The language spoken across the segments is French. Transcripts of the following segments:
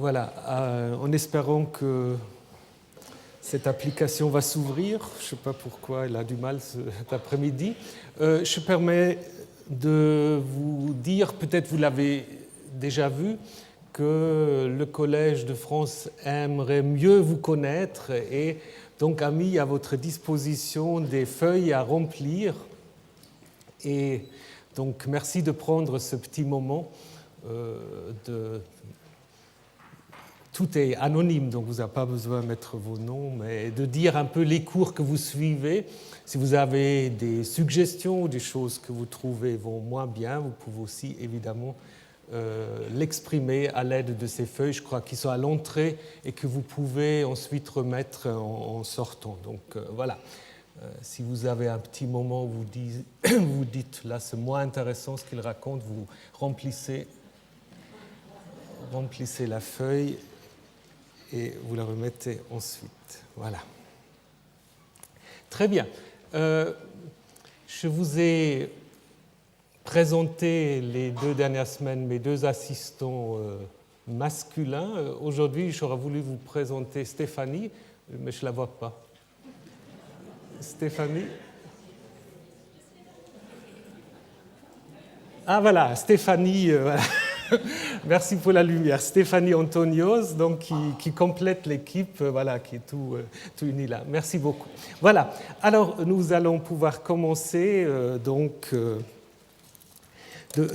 Voilà, en espérant que cette application va s'ouvrir. Je ne sais pas pourquoi elle a du mal cet après-midi. Je me permets de vous dire, peut-être vous l'avez déjà vu, que le Collège de France aimerait mieux vous connaître et donc a mis à votre disposition des feuilles à remplir. Et donc merci de prendre ce petit moment Tout est anonyme, donc vous n'avez pas besoin de mettre vos noms, mais de dire un peu les cours que vous suivez. Si vous avez des suggestions ou des choses que vous trouvez vont moins bien, vous pouvez aussi évidemment l'exprimer à l'aide de ces feuilles, je crois, qui sont à l'entrée et que vous pouvez ensuite remettre en sortant. Donc voilà, si vous avez un petit moment où vous dites là c'est moins intéressant ce qu'il raconte, vous remplissez la feuille et vous la remettez ensuite. Voilà. Très bien. Je vous ai présenté les 2 dernières semaines mes 2 assistants masculins. Aujourd'hui, j'aurais voulu vous présenter Stéphanie, mais je ne la vois pas. Stéphanie? Ah voilà, Stéphanie, voilà. Merci pour la lumière. Stéphanie Antonios, donc, qui complète l'équipe, voilà, qui est tout unie là. Merci beaucoup. Voilà, alors nous allons pouvoir commencer de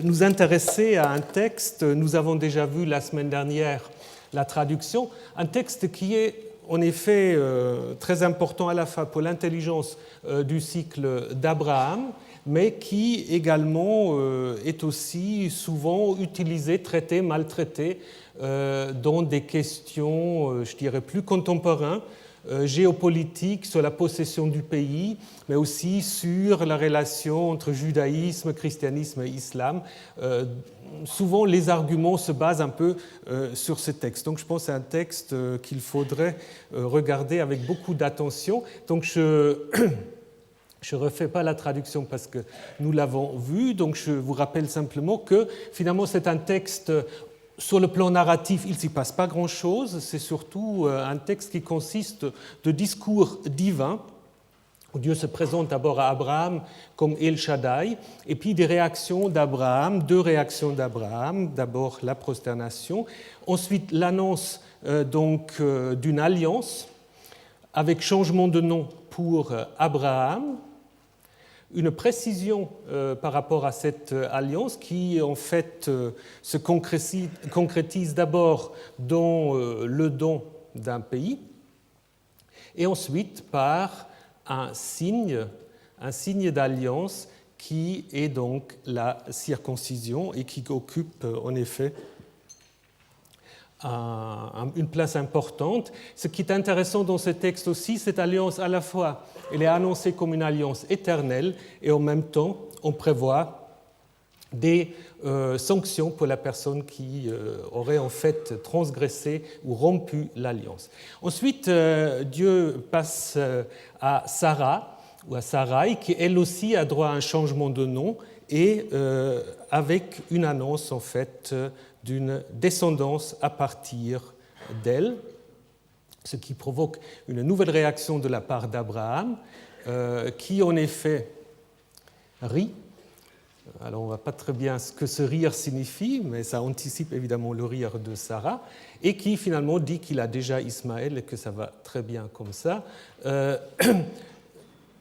nous intéresser à un texte. Nous avons déjà vu la semaine dernière la traduction, un texte qui est en effet très important à la fois pour l'intelligence du cycle d'Abraham, mais qui également est aussi souvent utilisé, traité, maltraité dans des questions, je dirais, plus contemporaines, géopolitiques, sur la possession du pays, mais aussi sur la relation entre judaïsme, christianisme et islam. Souvent, les arguments se basent un peu sur ce texte. Donc, je pense que c'est un texte qu'il faudrait regarder avec beaucoup d'attention. Donc, je ne refais pas la traduction parce que nous l'avons vu, donc je vous rappelle simplement que finalement c'est un texte, sur le plan narratif, il ne s'y passe pas grand-chose, c'est surtout un texte qui consiste de discours divins, où Dieu se présente d'abord à Abraham comme El Shaddai, et puis des réactions d'Abraham, 2 réactions d'Abraham, d'abord la prosternation, ensuite l'annonce d'une alliance avec changement de nom pour Abraham, une précision par rapport à cette alliance qui en fait se concrétise d'abord dans le don d'un pays et ensuite par un signe d'alliance qui est donc la circoncision et qui occupe en effet une place importante. Ce qui est intéressant dans ce texte aussi, cette alliance à la fois, elle est annoncée comme une alliance éternelle et en même temps, on prévoit des sanctions pour la personne qui aurait en fait transgressé ou rompu l'alliance. Ensuite, Dieu passe à Sarah ou à Sarai, qui elle aussi a droit à un changement de nom et avec une annonce en fait d'une descendance à partir d'elle, ce qui provoque une nouvelle réaction de la part d'Abraham, qui en effet rit. Alors on ne voit pas très bien ce que ce rire signifie, mais ça anticipe évidemment le rire de Sarah, et qui finalement dit qu'il a déjà Ismaël et que ça va très bien comme ça.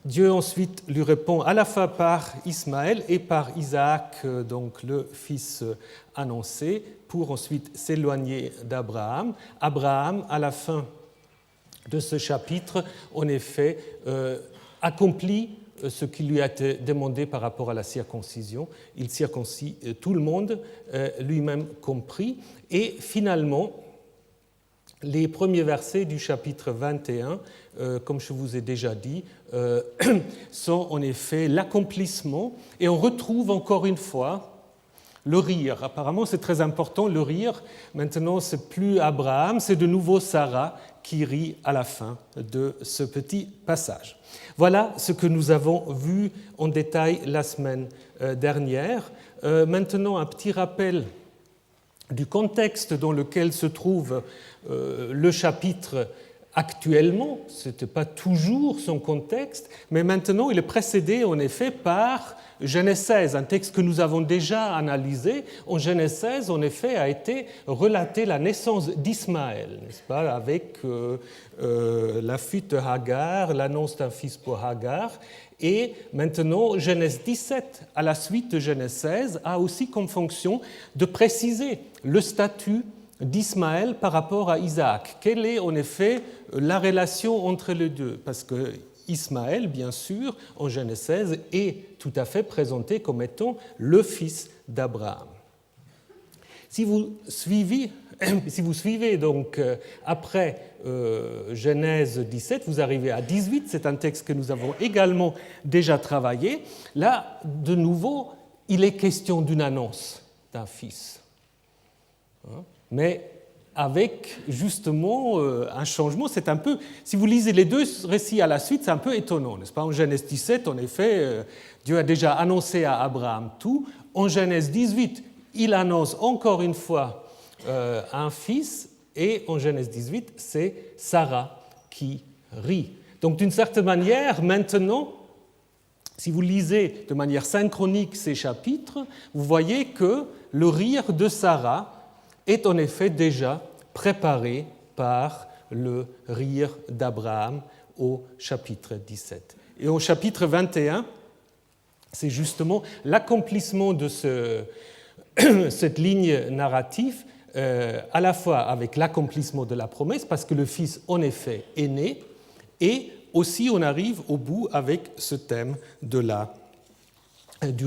Dieu ensuite lui répond à la fois par Ismaël et par Isaac, donc le fils annoncé, pour ensuite s'éloigner d'Abraham. Abraham, à la fin de ce chapitre, en effet, accomplit ce qui lui a été demandé par rapport à la circoncision. Il circoncie tout le monde, lui-même compris. Et finalement, les premiers versets du chapitre 21, comme je vous ai déjà dit, sont en effet l'accomplissement. Et on retrouve encore une fois le rire. Apparemment, c'est très important, le rire. Maintenant, ce n'est plus Abraham, c'est de nouveau Sarah qui rit à la fin de ce petit passage. Voilà ce que nous avons vu en détail la semaine dernière. Maintenant, un petit rappel du contexte dans lequel se trouve le chapitre actuellement. Ce n'était pas toujours son contexte, mais maintenant il est précédé en effet par Genèse 16, un texte que nous avons déjà analysé. En Genèse 16, en effet, a été relatée la naissance d'Ismaël, n'est-ce pas, avec la fuite de Hagar, l'annonce d'un fils pour Hagar. Et maintenant, Genèse 17, à la suite de Genèse 16, a aussi comme fonction de préciser le statut d'Ismaël par rapport à Isaac. Quelle est en effet la relation entre les deux? Parce que Ismaël, bien sûr, en Genèse 16, est tout à fait présenté comme étant le fils d'Abraham. Si vous suivez donc après Genèse 17, vous arrivez à 18, c'est un texte que nous avons également déjà travaillé. Là, de nouveau, il est question d'une annonce d'un fils. Mais avec justement un changement, c'est un peu, si vous lisez les deux récits à la suite, c'est un peu étonnant, n'est-ce pas? En Genèse 17, en effet, Dieu a déjà annoncé à Abraham tout. En Genèse 18, il annonce encore une fois un fils, et en Genèse 18, c'est Sarah qui rit. Donc d'une certaine manière, maintenant, si vous lisez de manière synchronique ces chapitres, vous voyez que le rire de Sarah est en effet déjà préparé par le rire d'Abraham au chapitre 17. Et au chapitre 21, c'est justement l'accomplissement de cette ligne narrative, à la fois avec l'accomplissement de la promesse, parce que le Fils, en effet, est né, et aussi on arrive au bout avec ce thème du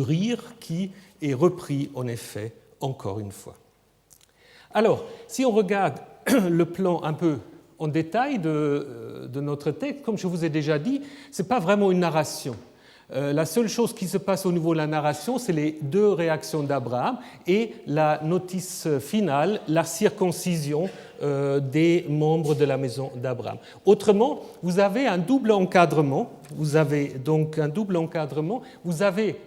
rire qui est repris, en effet, encore une fois. Alors, si on regarde le plan un peu en détail de notre texte, comme je vous ai déjà dit, ce n'est pas vraiment une narration. La seule chose qui se passe au niveau de la narration, c'est les deux réactions d'Abraham et la notice finale, la circoncision des membres de la maison d'Abraham. Autrement, vous avez un double encadrement. Vous avez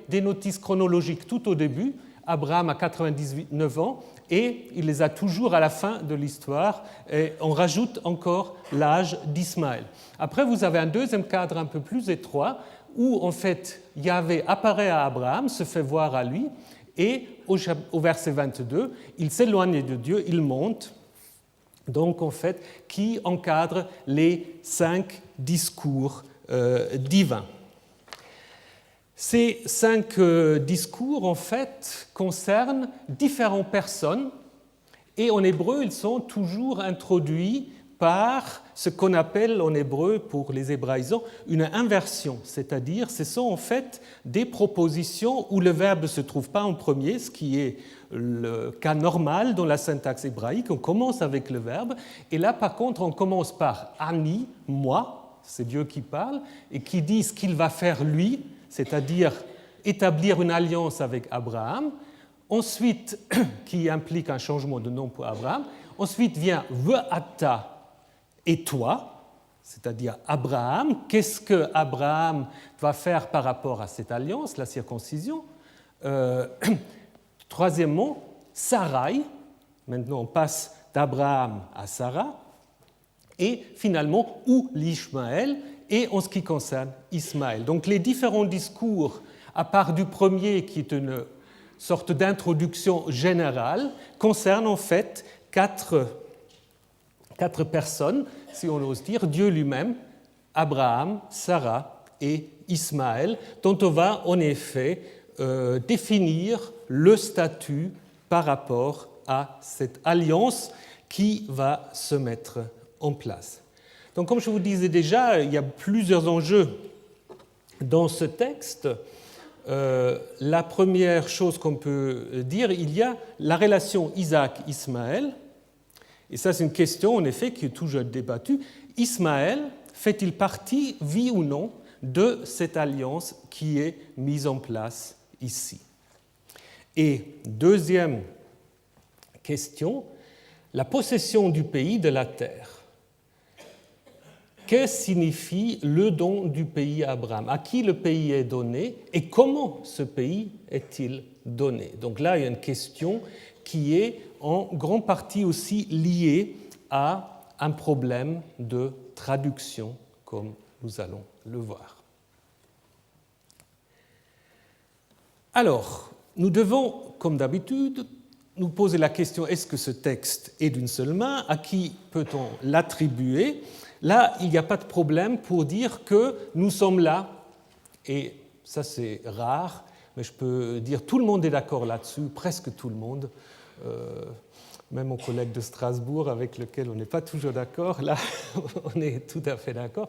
des notices chronologiques tout au début. Abraham a 99 ans et il les a toujours à la fin de l'histoire. Et on rajoute encore l'âge d'Ismaël. Après, vous avez un deuxième cadre un peu plus étroit où, en fait, Yahvé apparaît à Abraham, se fait voir à lui, et au verset 22, il s'éloigne de Dieu, il monte, donc, en fait, qui encadre les 5 discours divins. Ces 5 discours, en fait, concernent différentes personnes et en hébreu, ils sont toujours introduits par ce qu'on appelle en hébreu, pour les hébraïsants, une inversion, c'est-à-dire ce sont en fait des propositions où le verbe ne se trouve pas en premier, ce qui est le cas normal dans la syntaxe hébraïque. On commence avec le verbe et là, par contre, on commence par « ani », moi, c'est Dieu qui parle, et qui dit ce qu'il va faire lui, c'est-à-dire établir une alliance avec Abraham, ensuite, qui implique un changement de nom pour Abraham, ensuite vient « ve'ata » et toi, c'est-à-dire Abraham, qu'est-ce que Abraham va faire par rapport à cette alliance, la circoncision? Troisièmement, Sarai, maintenant on passe d'Abraham à Sarah, et finalement, ou l'Ishmaël, et en ce qui concerne Ismaël. Donc les différents discours, à part du premier qui est une sorte d'introduction générale, concernent en fait quatre personnes, si on ose dire, Dieu lui-même, Abraham, Sarah et Ismaël, dont on va en effet définir le statut par rapport à cette alliance qui va se mettre en place. Donc, comme je vous disais déjà, il y a plusieurs enjeux dans ce texte. La première chose qu'on peut dire, il y a la relation Isaac-Ismaël. Et ça, c'est une question, en effet, qui est toujours débattue. Ismaël fait-il partie, oui ou non, de cette alliance qui est mise en place ici? Et deuxième question, la possession du pays, de la terre. Que signifie le don du pays à Abraham? À qui le pays est donné et comment ce pays est-il donné? Donc là, il y a une question qui est en grande partie aussi lié à un problème de traduction, comme nous allons le voir. Alors, nous devons, comme d'habitude, nous poser la question, est-ce que ce texte est d'une seule main? À qui peut-on l'attribuer? Là, il n'y a pas de problème pour dire que nous sommes là, et ça c'est rare, mais je peux dire tout le monde est d'accord là-dessus, presque tout le monde, même mon collègue de Strasbourg avec lequel on n'est pas toujours d'accord, là on est tout à fait d'accord.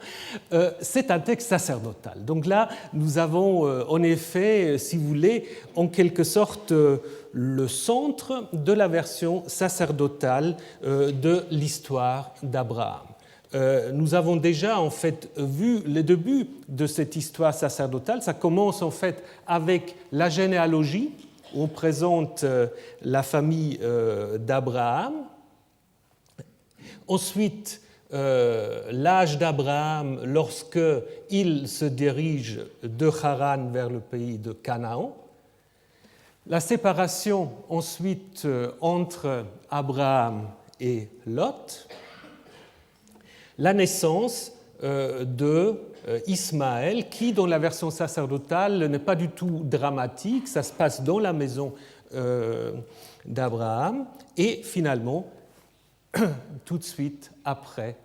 C'est un texte sacerdotal. Donc là, nous avons en effet, si vous voulez, en quelque sorte le centre de la version sacerdotale de l'histoire d'Abraham. Nous avons déjà en fait vu le début de cette histoire sacerdotale. Ça commence en fait avec la généalogie, où on présente la famille d'Abraham. Ensuite, l'âge d'Abraham lorsqu'il se dirige de Haran vers le pays de Canaan. La séparation ensuite entre Abraham et Lot. La naissance de Ismaël, qui, dans la version sacerdotale, n'est pas du tout dramatique, ça se passe dans la maison d'Abraham, et finalement, tout de suite après,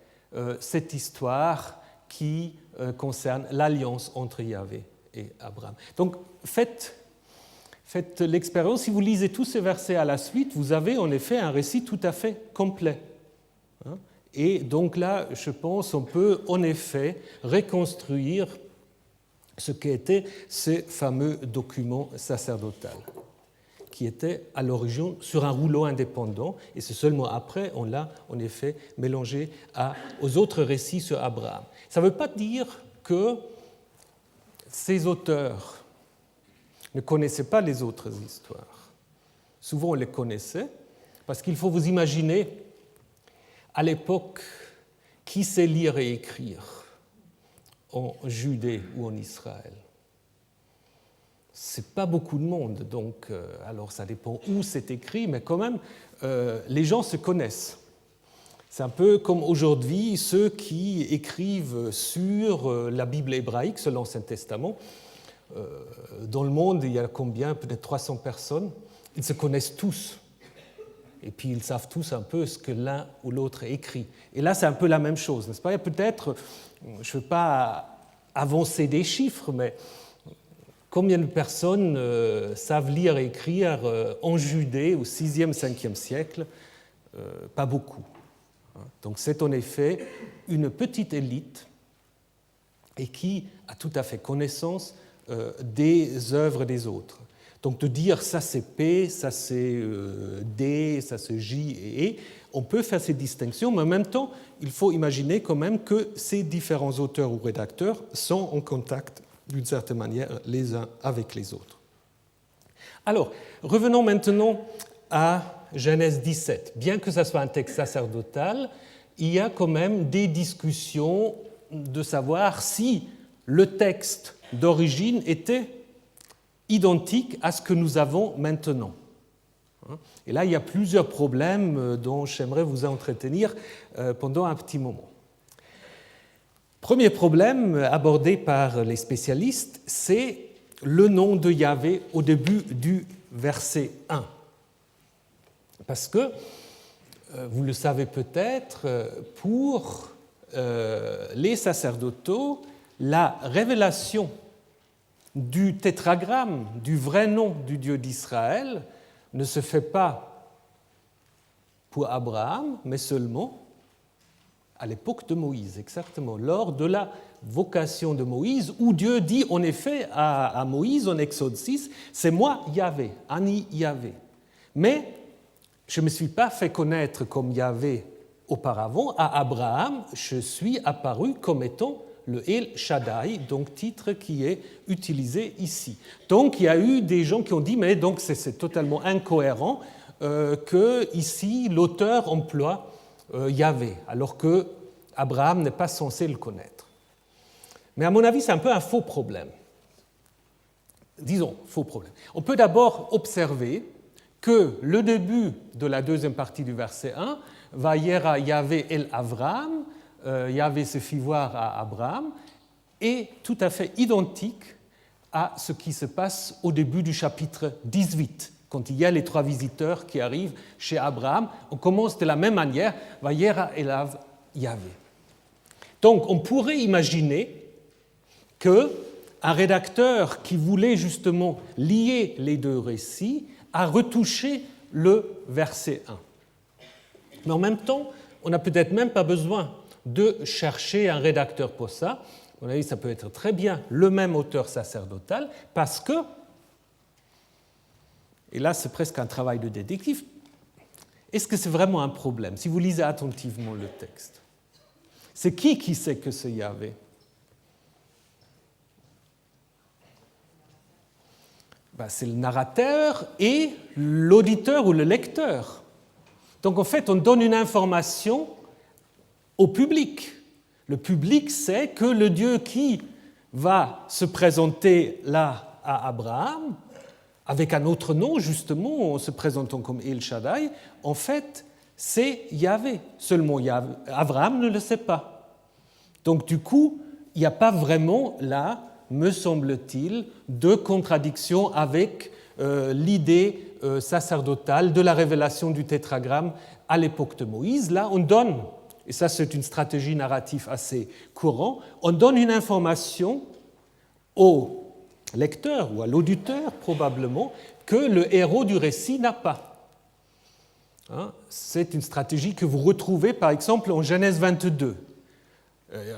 cette histoire qui concerne l'alliance entre Yahvé et Abraham. Donc, faites l'expérience, si vous lisez tous ces versets à la suite, vous avez en effet un récit tout à fait complet. Et donc là, je pense, on peut en effet reconstruire ce qu'était ce fameux document sacerdotal, qui était à l'origine sur un rouleau indépendant, et c'est seulement après on l'a en effet mélangé aux autres récits sur Abraham. Ça ne veut pas dire que ces auteurs ne connaissaient pas les autres histoires. Souvent on les connaissait, parce qu'il faut vous imaginer, à l'époque, qui sait lire et écrire en Judée ou en Israël? Ce n'est pas beaucoup de monde, donc alors ça dépend où c'est écrit, mais quand même, les gens se connaissent. C'est un peu comme aujourd'hui, ceux qui écrivent sur la Bible hébraïque, sur l'Ancien Testament. Dans le monde, il y a combien? Peut-être 300 personnes. Ils se connaissent tous. Et puis ils savent tous un peu ce que l'un ou l'autre écrit. Et là, c'est un peu la même chose, n'est-ce pas? Peut-être, je ne veux pas avancer des chiffres, mais combien de personnes savent lire et écrire en Judée au 6e, 5e siècle? Pas beaucoup. Donc c'est en effet une petite élite et qui a tout à fait connaissance des œuvres des autres. Donc de dire ça c'est P, ça c'est D, ça c'est J et E, on peut faire ces distinctions, mais en même temps, il faut imaginer quand même que ces différents auteurs ou rédacteurs sont en contact d'une certaine manière les uns avec les autres. Alors, revenons maintenant à Genèse 17. Bien que ce soit un texte sacerdotal, il y a quand même des discussions de savoir si le texte d'origine était identique à ce que nous avons maintenant. Et là, il y a plusieurs problèmes dont j'aimerais vous entretenir pendant un petit moment. Premier problème abordé par les spécialistes, c'est le nom de Yahvé au début du verset 1. Parce que, vous le savez peut-être, pour les sacerdotaux, la révélation du tétragramme, du vrai nom du Dieu d'Israël, ne se fait pas pour Abraham, mais seulement à l'époque de Moïse, exactement, lors de la vocation de Moïse, où Dieu dit en effet à Moïse en Exode 6, « C'est moi Yahvé, Ani Yahvé ». Mais je ne me suis pas fait connaître comme Yahvé auparavant. À Abraham, je suis apparu comme étant le El Shaddai, donc titre qui est utilisé ici. Donc il y a eu des gens qui ont dit, mais donc c'est totalement incohérent que ici l'auteur emploie Yahvé, alors que Abraham n'est pas censé le connaître. Mais à mon avis, c'est un peu un faux problème. Disons, faux problème. On peut d'abord observer que le début de la deuxième partie du verset 1, Vayera Yahvé el Avram, Yahvé se fit voir à Abraham, est tout à fait identique à ce qui se passe au début du chapitre 18, quand il y a les 3 visiteurs qui arrivent chez Abraham. On commence de la même manière, Vayera elav Yahvé. Donc on pourrait imaginer qu'un rédacteur qui voulait justement lier les deux récits a retouché le verset 1. Mais en même temps, on n'a peut-être même pas besoin de chercher un rédacteur pour ça. À mon avis, ça peut être très bien le même auteur sacerdotal, parce que, et là c'est presque un travail de détective, est-ce que c'est vraiment un problème si vous lisez attentivement le texte? C'est qui sait que c'est Yahvé? C'est le narrateur et l'auditeur ou le lecteur. Donc en fait, on donne une information au public. Le public sait que le Dieu qui va se présenter là à Abraham, avec un autre nom justement, en se présentant comme El Shaddai, en fait, c'est Yahvé. Seulement Abraham ne le sait pas. Donc du coup, il n'y a pas vraiment là, me semble-t-il, de contradiction avec l'idée sacerdotale de la révélation du tétragramme à l'époque de Moïse. Là, on donne, et ça c'est une stratégie narrative assez courante, on donne une information au lecteur ou à l'auditeur probablement que le héros du récit n'a pas. C'est une stratégie que vous retrouvez par exemple en Genèse 22.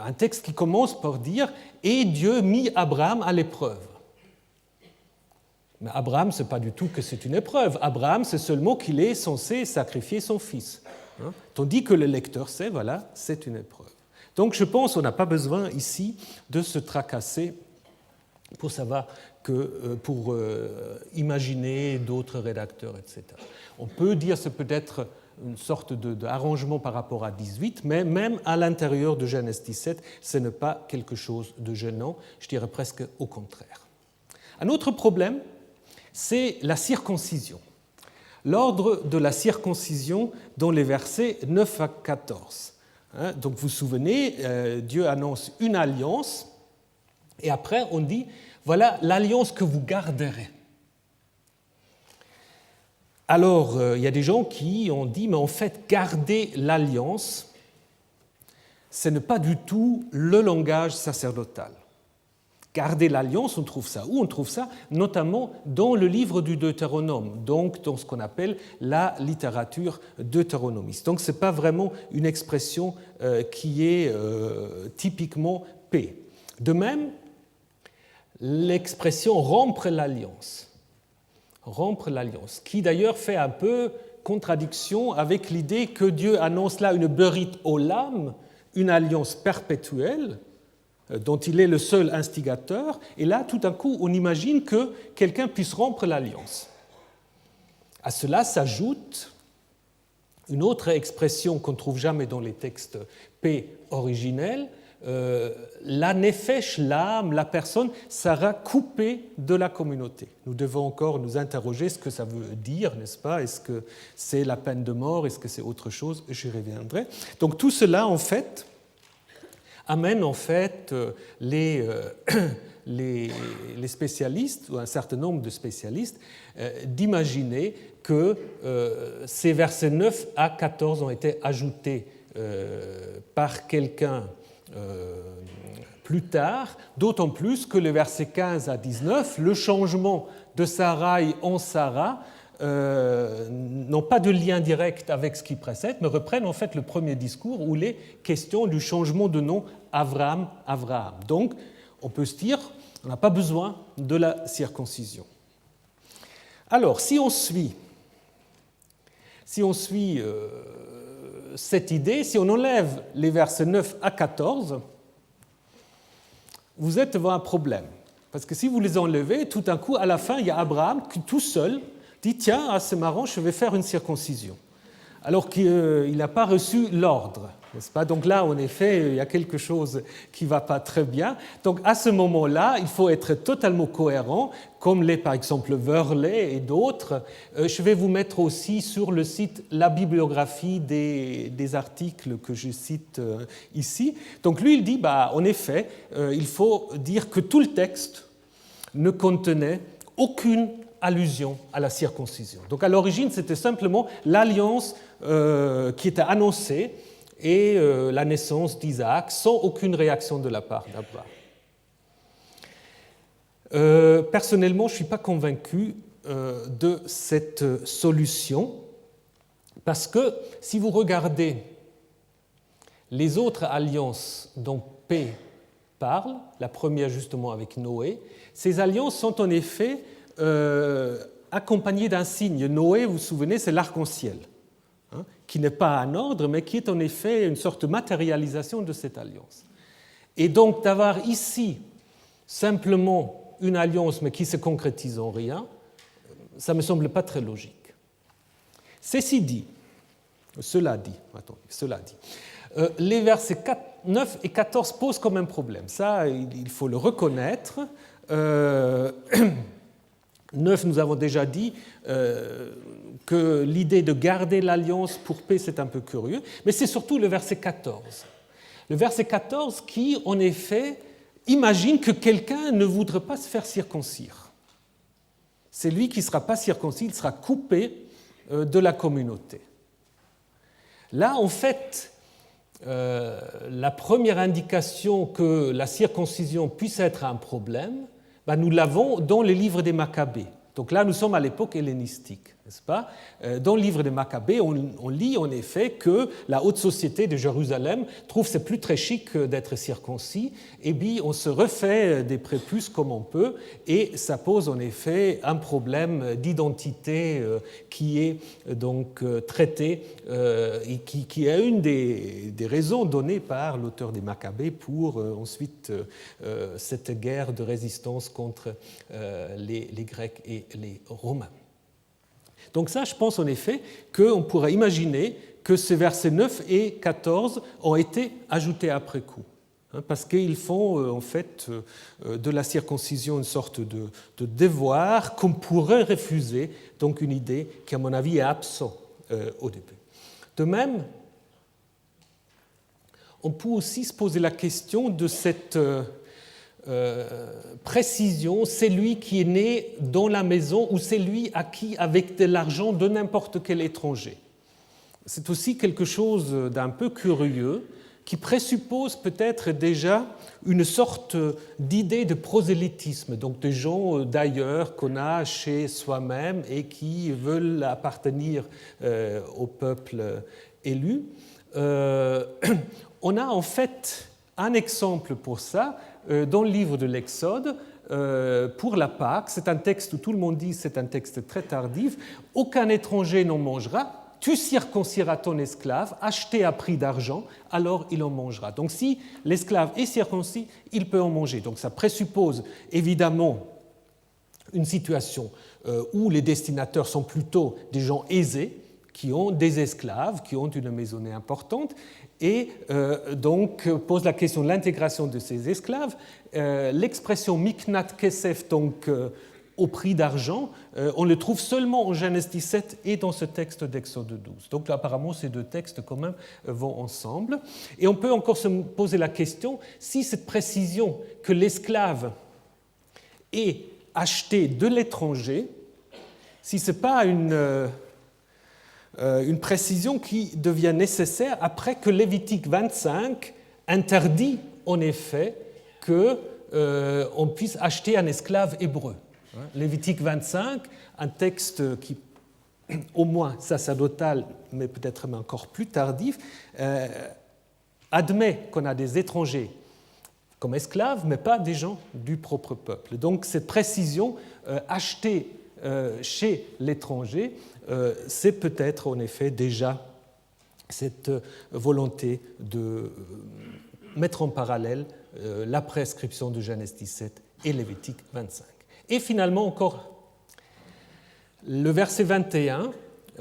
Un texte qui commence par dire « Et Dieu mit Abraham à l'épreuve ». Mais Abraham, ce n'est pas du tout que c'est une épreuve. Abraham, c'est seulement qu'il est censé sacrifier son fils. Tandis que le lecteur sait, voilà, c'est une épreuve. Donc je pense qu'on n'a pas besoin ici de se tracasser pour savoir pour imaginer d'autres rédacteurs, etc. On peut dire que c'est peut-être une sorte d'arrangement par rapport à 18, mais même à l'intérieur de Genèse 17, ce n'est pas quelque chose de gênant, je dirais presque au contraire. Un autre problème, c'est la circoncision. L'ordre de la circoncision dans les versets 9 à 14. Donc vous vous souvenez, Dieu annonce une alliance, et après on dit, voilà l'alliance que vous garderez. Alors, il y a des gens qui ont dit, mais en fait, garder l'alliance, ce n'est pas du tout le langage sacerdotal. Garder l'alliance, on trouve ça où? On trouve ça notamment dans le livre du Deutéronome, donc dans ce qu'on appelle la littérature deutéronomiste. Donc ce n'est pas vraiment une expression qui est typiquement paix. De même, l'expression rompre l'alliance, qui d'ailleurs fait un peu contradiction avec l'idée que Dieu annonce là une berit olam, une alliance perpétuelle, dont il est le seul instigateur, et là, tout d'un coup, on imagine que quelqu'un puisse rompre l'alliance. À cela s'ajoute une autre expression qu'on ne trouve jamais dans les textes paix originels, la nefesh, l'âme, la personne, sera coupée de la communauté. Nous devons encore nous interroger ce que ça veut dire, n'est-ce pas? Est-ce que c'est la peine de mort? Est-ce que c'est autre chose? J'y reviendrai. Donc tout cela, en fait, amène en fait les spécialistes, ou un certain nombre de spécialistes, d'imaginer que ces versets 9 à 14 ont été ajoutés par quelqu'un plus tard, d'autant plus que les versets 15 à 19, le changement de Sarai en Sarah, n'ont pas de lien direct avec ce qui précède, mais reprennent en fait le premier discours où il est question du changement de nom Abraham. Donc, on peut se dire, on n'a pas besoin de la circoncision. Alors, si on suit cette idée, si on enlève les versets 9 à 14, vous êtes devant un problème. Parce que si vous les enlevez, tout d'un coup, à la fin, il y a Abraham qui, tout seul, dit « Tiens, c'est marrant, je vais faire une circoncision ». alors qu'il n'a pas reçu l'ordre, n'est-ce pas? Donc là, en effet, il y a quelque chose qui ne va pas très bien. Donc à ce moment-là, il faut être totalement cohérent, comme l'est par exemple Worley et d'autres. Je vais vous mettre aussi sur le site la bibliographie des articles que je cite ici. Donc lui, il dit, en effet, il faut dire que tout le texte ne contenait aucune allusion à la circoncision. Donc à l'origine, c'était simplement l'alliance qui était annoncée et la naissance d'Isaac sans aucune réaction de la part d'Abraham. Personnellement, je ne suis pas convaincu de cette solution parce que si vous regardez les autres alliances dont P parle, la première justement avec Noé, ces alliances sont en effet accompagnées d'un signe. Noé, vous vous souvenez, c'est l'arc-en-ciel, qui n'est pas un ordre, mais qui est en effet une sorte de matérialisation de cette alliance. Et donc d'avoir ici simplement une alliance, mais qui ne se concrétise en rien, ça ne me semble pas très logique. Cela dit, les versets 9 et 14 posent comme un problème. Ça, il faut le reconnaître. 9, nous avons déjà dit que l'idée de garder l'alliance pour paix, c'est un peu curieux, mais c'est surtout le verset 14. Le verset 14 qui, en effet, imagine que quelqu'un ne voudrait pas se faire circoncire. C'est lui qui ne sera pas circoncis, il sera coupé de la communauté. Là, en fait, la première indication que la circoncision puisse être un problème, nous l'avons dans le livre des Maccabées. Donc là, nous sommes à l'époque hellénistique, n'est-ce pas? Dans le livre des Maccabées, on lit en effet que la haute société de Jérusalem trouve que c'est plus très chic d'être circoncis, et puis on se refait des prépuces comme on peut, et ça pose en effet un problème d'identité qui est donc traité, et qui est une des raisons données par l'auteur des Maccabées pour ensuite cette guerre de résistance contre les Grecs et les Romains. Donc ça, je pense en effet qu'on pourrait imaginer que ces versets 9 et 14 ont été ajoutés après coup, parce qu'ils font en fait de la circoncision une sorte de devoir qu'on pourrait refuser, donc une idée qui, à mon avis, est absente au début. De même, on peut aussi se poser la question de cette précision, c'est lui qui est né dans la maison ou c'est lui acquis avec de l'argent de n'importe quel étranger. C'est aussi quelque chose d'un peu curieux qui présuppose peut-être déjà une sorte d'idée de prosélytisme, donc des gens d'ailleurs qu'on a chez soi-même et qui veulent appartenir au peuple élu. On a en fait un exemple pour ça dans le livre de l'Exode, pour la Pâque. C'est un texte où tout le monde dit c'est un texte très tardif. Aucun étranger n'en mangera. Tu circonciras ton esclave, acheté à prix d'argent, alors il en mangera. Donc si l'esclave est circoncis, il peut en manger. Donc ça présuppose évidemment une situation où les destinataires sont plutôt des gens aisés, qui ont des esclaves, qui ont une maisonnée importante, et donc pose la question de l'intégration de ces esclaves. L'expression miknat kesef, donc au prix d'argent, on le trouve seulement en Genèse 17 et dans ce texte d'Exode 12. Donc apparemment, ces deux textes quand même vont ensemble. Et on peut encore se poser la question si cette précision que l'esclave est acheté de l'étranger, si ce n'est pas une précision qui devient nécessaire après que Lévitique 25 interdit en effet qu'on puisse acheter un esclave hébreu. Lévitique 25, un texte qui, au moins sacerdotal, mais peut-être même encore plus tardif, admet qu'on a des étrangers comme esclaves, mais pas des gens du propre peuple. Donc cette précision, achetée chez l'étranger, c'est peut-être en effet déjà cette volonté de mettre en parallèle la prescription de Genèse 17 et Lévitique 25. Et finalement encore le verset 21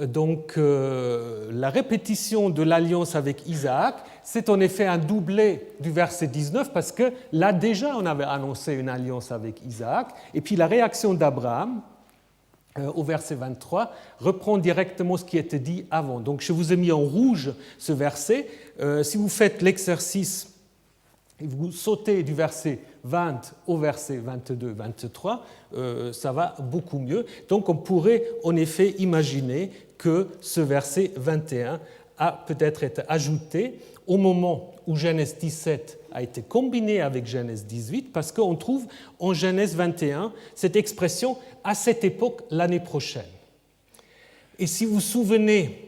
Donc, la répétition de l'alliance avec Isaac, c'est en effet un doublé du verset 19, parce que là déjà on avait annoncé une alliance avec Isaac, et puis la réaction d'Abraham au verset 23 reprend directement ce qui était dit avant. Donc je vous ai mis en rouge ce verset. Si vous faites l'exercice, vous sautez du verset 20 au verset 22-23, ça va beaucoup mieux. Donc on pourrait en effet imaginer que ce verset 21 a peut-être été ajouté au moment où Genèse 17 a été combiné avec Genèse 18, parce qu'on trouve en Genèse 21 cette expression « à cette époque, l'année prochaine ». Et si vous vous souvenez,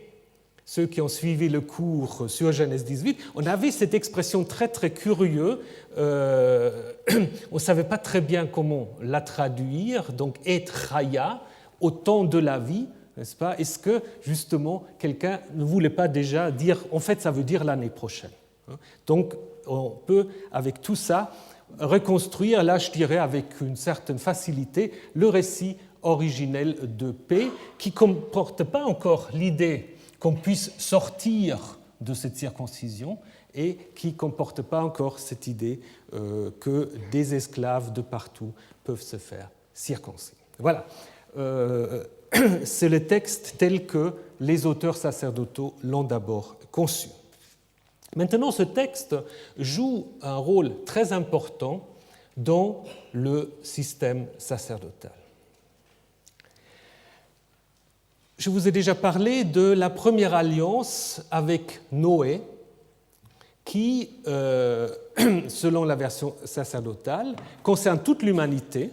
ceux qui ont suivi le cours sur Genèse 18, on avait cette expression très très curieuse, on ne savait pas très bien comment la traduire, donc « et traya » au temps de la vie, n'est-ce pas? Est-ce que, justement, quelqu'un ne voulait pas déjà dire, en fait, ça veut dire l'année prochaine. Donc, on peut, avec tout ça, reconstruire, là, je dirais, avec une certaine facilité, le récit originel de P, qui ne comporte pas encore l'idée qu'on puisse sortir de cette circoncision et qui ne comporte pas encore cette idée que des esclaves de partout peuvent se faire circoncire. Voilà. C'est le texte tel que les auteurs sacerdotaux l'ont d'abord conçu. Maintenant, ce texte joue un rôle très important dans le système sacerdotal. Je vous ai déjà parlé de la première alliance avec Noé, qui, selon la version sacerdotale, concerne toute l'humanité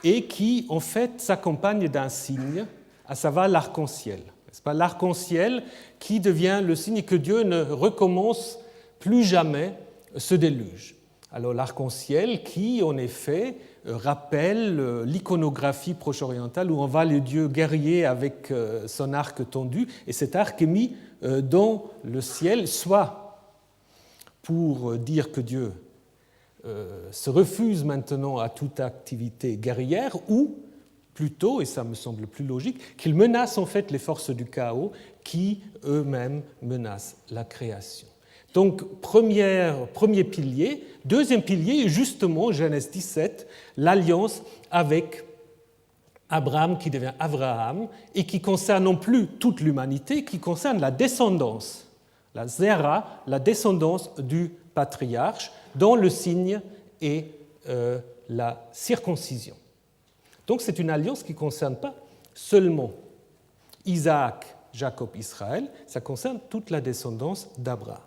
et qui, en fait, s'accompagne d'un signe, à savoir l'arc-en-ciel. C'est pas l'arc-en-ciel qui devient le signe que Dieu ne recommence plus jamais ce déluge. Alors l'arc-en-ciel qui, en effet, rappelle l'iconographie proche-orientale où on voit le Dieu guerrier avec son arc tendu, et cet arc est mis dans le ciel, soit pour dire que Dieu se refuse maintenant à toute activité guerrière, ou plutôt, et ça me semble plus logique, qu'il menace en fait les forces du chaos qui eux-mêmes menacent la création. Donc, premier pilier. Deuxième pilier, justement, Genèse 17, l'alliance avec Abraham qui devient Avraham et qui concerne non plus toute l'humanité, qui concerne la descendance, la zera, la descendance du patriarche, dont le signe est la circoncision. Donc c'est une alliance qui ne concerne pas seulement Isaac, Jacob, Israël, ça concerne toute la descendance d'Abraham.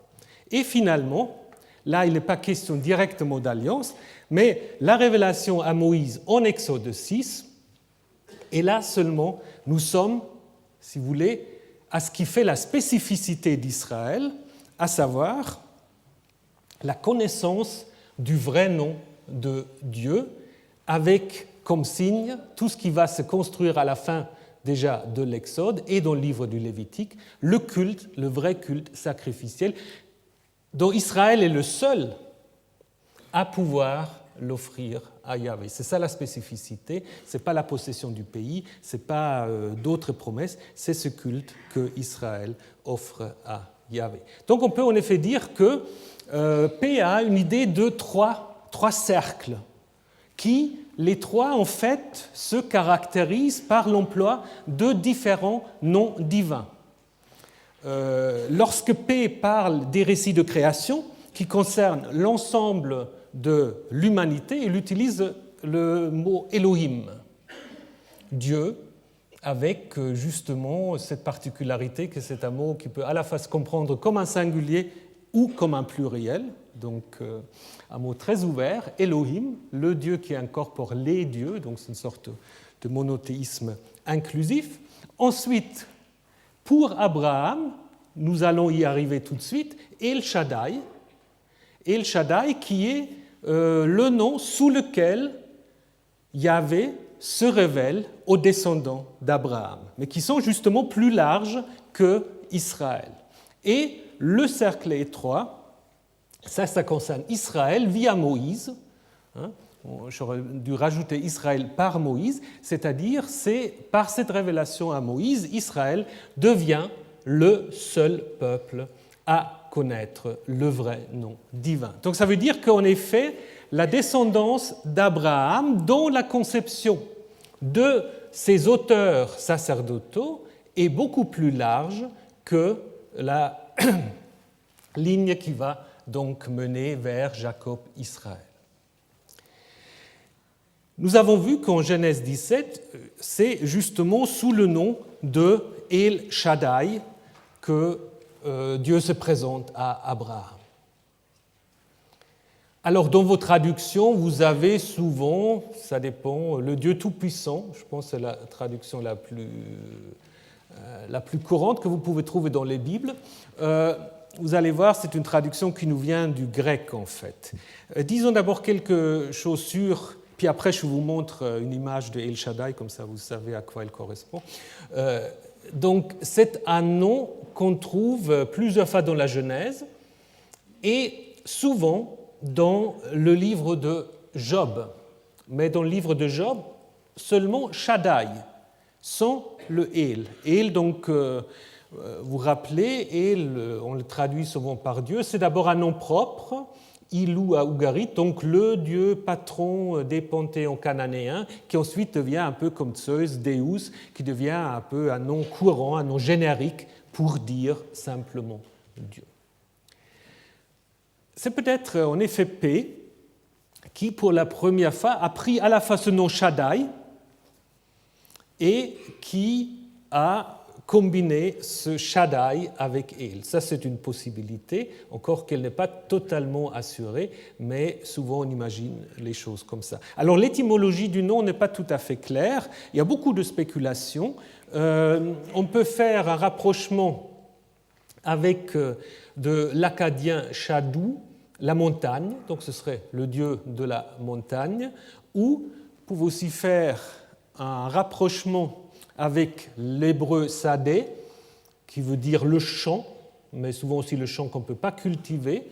Et finalement, là il n'est pas question directement d'alliance, mais la révélation à Moïse en Exode 6, et là seulement nous sommes, si vous voulez, à ce qui fait la spécificité d'Israël, à savoir la connaissance du vrai nom de Dieu, avec comme signe tout ce qui va se construire à la fin déjà de l'Exode et dans le livre du Lévitique, le culte, le vrai culte sacrificiel, dont Israël est le seul à pouvoir l'offrir à Yahvé. C'est ça la spécificité, ce n'est pas la possession du pays, ce n'est pas d'autres promesses, c'est ce culte que Israël offre à Yahvé. Donc on peut en effet dire que P a une idée de trois cercles qui, les trois, en fait, se caractérisent par l'emploi de différents noms divins. Lorsque P parle des récits de création qui concernent l'ensemble de l'humanité, il utilise le mot Elohim, Dieu, avec justement cette particularité que c'est un mot qui peut à la fois se comprendre comme un singulier ou comme un pluriel, donc un mot très ouvert, Elohim, le Dieu qui incorpore les dieux, donc c'est une sorte de monothéisme inclusif. Ensuite, pour Abraham, nous allons y arriver tout de suite, El Shaddai qui est le nom sous lequel Yahvé se révèle aux descendants d'Abraham, mais qui sont justement plus larges que Israël. Et le cercle étroit, ça concerne Israël via Moïse, j'aurais dû rajouter Israël par Moïse, c'est-à-dire c'est par cette révélation à Moïse, Israël devient le seul peuple à connaître le vrai nom divin. Donc ça veut dire qu'en effet, la descendance d'Abraham, dont la conception de ses auteurs sacerdotaux est beaucoup plus large que la ligne qui va donc mener vers Jacob-Israël. Nous avons vu qu'en Genèse 17, c'est justement sous le nom de El Shaddai que Dieu se présente à Abraham. Alors, dans vos traductions, vous avez souvent, ça dépend, le Dieu Tout-Puissant, je pense que c'est la traduction la plus courante que vous pouvez trouver dans les Bibles. Vous allez voir, c'est une traduction qui nous vient du grec, en fait. Disons d'abord quelque chose sur, puis après je vous montre une image de El Shaddai, comme ça vous savez à quoi elle correspond. Donc, c'est un nom qu'on trouve plusieurs fois dans la Genèse et souvent dans le livre de Job. Mais dans le livre de Job, seulement Shaddai, sans le El. El, donc, vous rappelez, El, on le traduit souvent par Dieu, c'est d'abord un nom propre, Ilou à Ugarit, donc le dieu patron des panthéons cananéens, qui ensuite devient un peu comme Zeus, Deus, qui devient un peu un nom courant, un nom générique pour dire simplement Dieu. C'est peut-être en effet P qui, pour la première fois, a pris à la fois ce nom Shaddai et qui a combiné ce Shaddai avec El. Ça, c'est une possibilité, encore qu'elle n'est pas totalement assurée, mais souvent on imagine les choses comme ça. Alors, l'étymologie du nom n'est pas tout à fait claire. Il y a beaucoup de spéculations. On peut faire un rapprochement avec de l'acadien Shadou, la montagne, donc ce serait le dieu de la montagne, ou vous pouvez aussi faire un rapprochement avec l'hébreu sadé, qui veut dire le champ, mais souvent aussi le champ qu'on ne peut pas cultiver.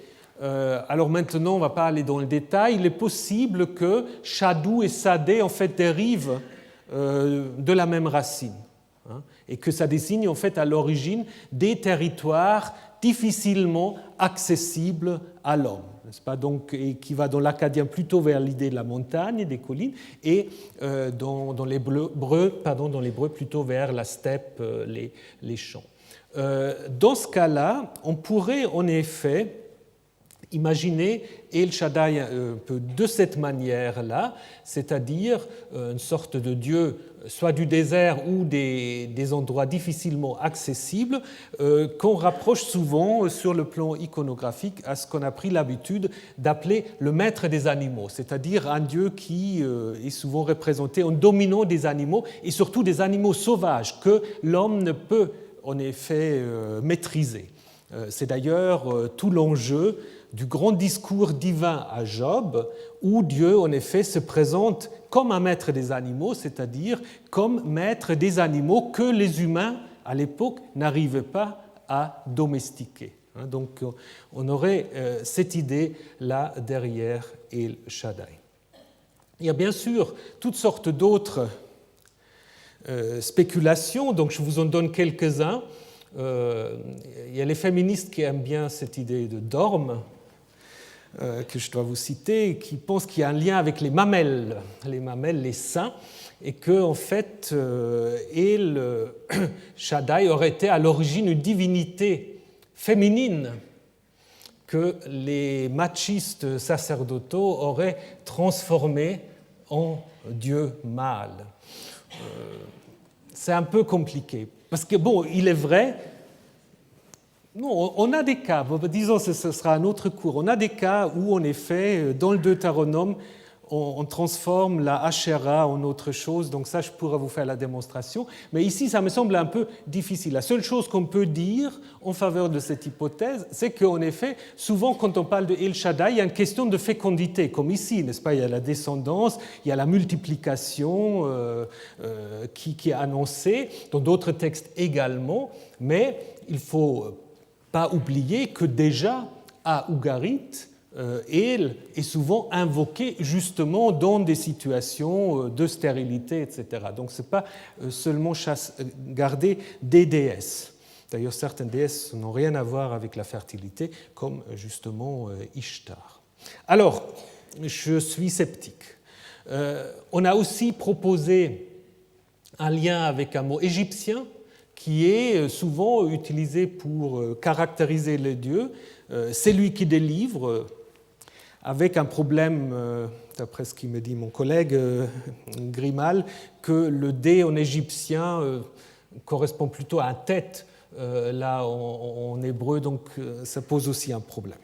Alors maintenant, on ne va pas aller dans le détail. Il est possible que Shadou et sadé en fait dérivent de la même racine, hein, et que ça désigne en fait à l'origine des territoires difficilement accessible à l'homme, n'est-ce pas? Donc, et qui va dans l'acadien plutôt vers l'idée de la montagne et des collines, et dans l'hébreu plutôt vers la steppe, les champs. Dans ce cas-là, on pourrait en effet imaginer El Shaddai un peu de cette manière-là, c'est-à-dire une sorte de dieu soit du désert ou des endroits difficilement accessibles, qu'on rapproche souvent sur le plan iconographique à ce qu'on a pris l'habitude d'appeler le maître des animaux, c'est-à-dire un dieu qui est souvent représenté en dominant des animaux, et surtout des animaux sauvages que l'homme ne peut en effet maîtriser. C'est d'ailleurs tout l'enjeu du grand discours divin à Job, où Dieu, en effet, se présente comme un maître des animaux, c'est-à-dire comme maître des animaux que les humains, à l'époque, n'arrivaient pas à domestiquer. Donc, on aurait cette idée-là derrière El Shaddai. Il y a bien sûr toutes sortes d'autres spéculations, donc je vous en donne quelques-uns. Il y a les féministes qui aiment bien cette idée de dorme, que je dois vous citer, qui pensent qu'il y a un lien avec les mamelles, les seins, et que en fait, El Shaddai aurait été à l'origine une divinité féminine que les machistes sacerdotaux auraient transformé en dieu mâle. C'est un peu compliqué, parce que bon, il est vrai. Non, on a des cas, disons ce sera un autre cours, on a des cas où en effet, dans le Deutéronome, on transforme la Asherah en autre chose, donc ça je pourrais vous faire la démonstration, mais ici ça me semble un peu difficile. La seule chose qu'on peut dire en faveur de cette hypothèse, c'est qu'en effet, souvent quand on parle de El Shaddai, il y a une question de fécondité, comme ici, n'est-ce pas? Il y a la descendance, il y a la multiplication qui est annoncée, dans d'autres textes également, mais il faut pas oublier que déjà à Ugarit, El est souvent invoqué justement dans des situations de stérilité, etc. Donc ce n'est pas seulement garder des déesses. D'ailleurs, certaines déesses n'ont rien à voir avec la fertilité, comme justement Ishtar. Alors, je suis sceptique. On a aussi proposé un lien avec un mot égyptien qui est souvent utilisé pour caractériser les dieux. C'est lui qui délivre, avec un problème, d'après ce qu'il me dit mon collègue Grimal, que le dé en égyptien correspond plutôt à un tête, là en hébreu, donc ça pose aussi un problème.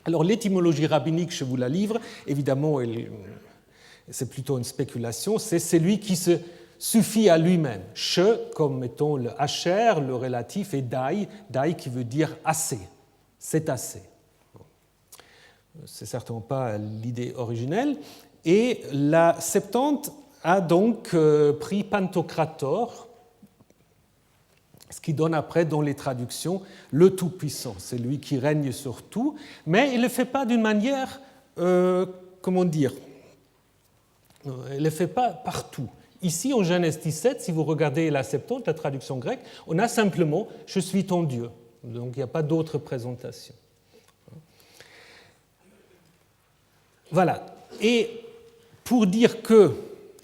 Alors l'étymologie rabbinique, je vous la livre, évidemment, c'est plutôt une spéculation, c'est celui qui se suffit à lui-même. Che, comme mettons le hacher, le relatif, et dai qui veut dire assez, c'est assez. C'est certainement pas l'idée originelle. Et la Septante a donc pris Pantocrator, ce qui donne après dans les traductions le Tout-Puissant, c'est lui qui règne sur tout, mais il ne le fait pas d'une manière, comment dire, il ne le fait pas partout. Ici, en Genèse 17, si vous regardez la Septante, la traduction grecque, on a simplement « Je suis ton Dieu ». Donc il n'y a pas d'autre présentation. Voilà. Et pour dire que,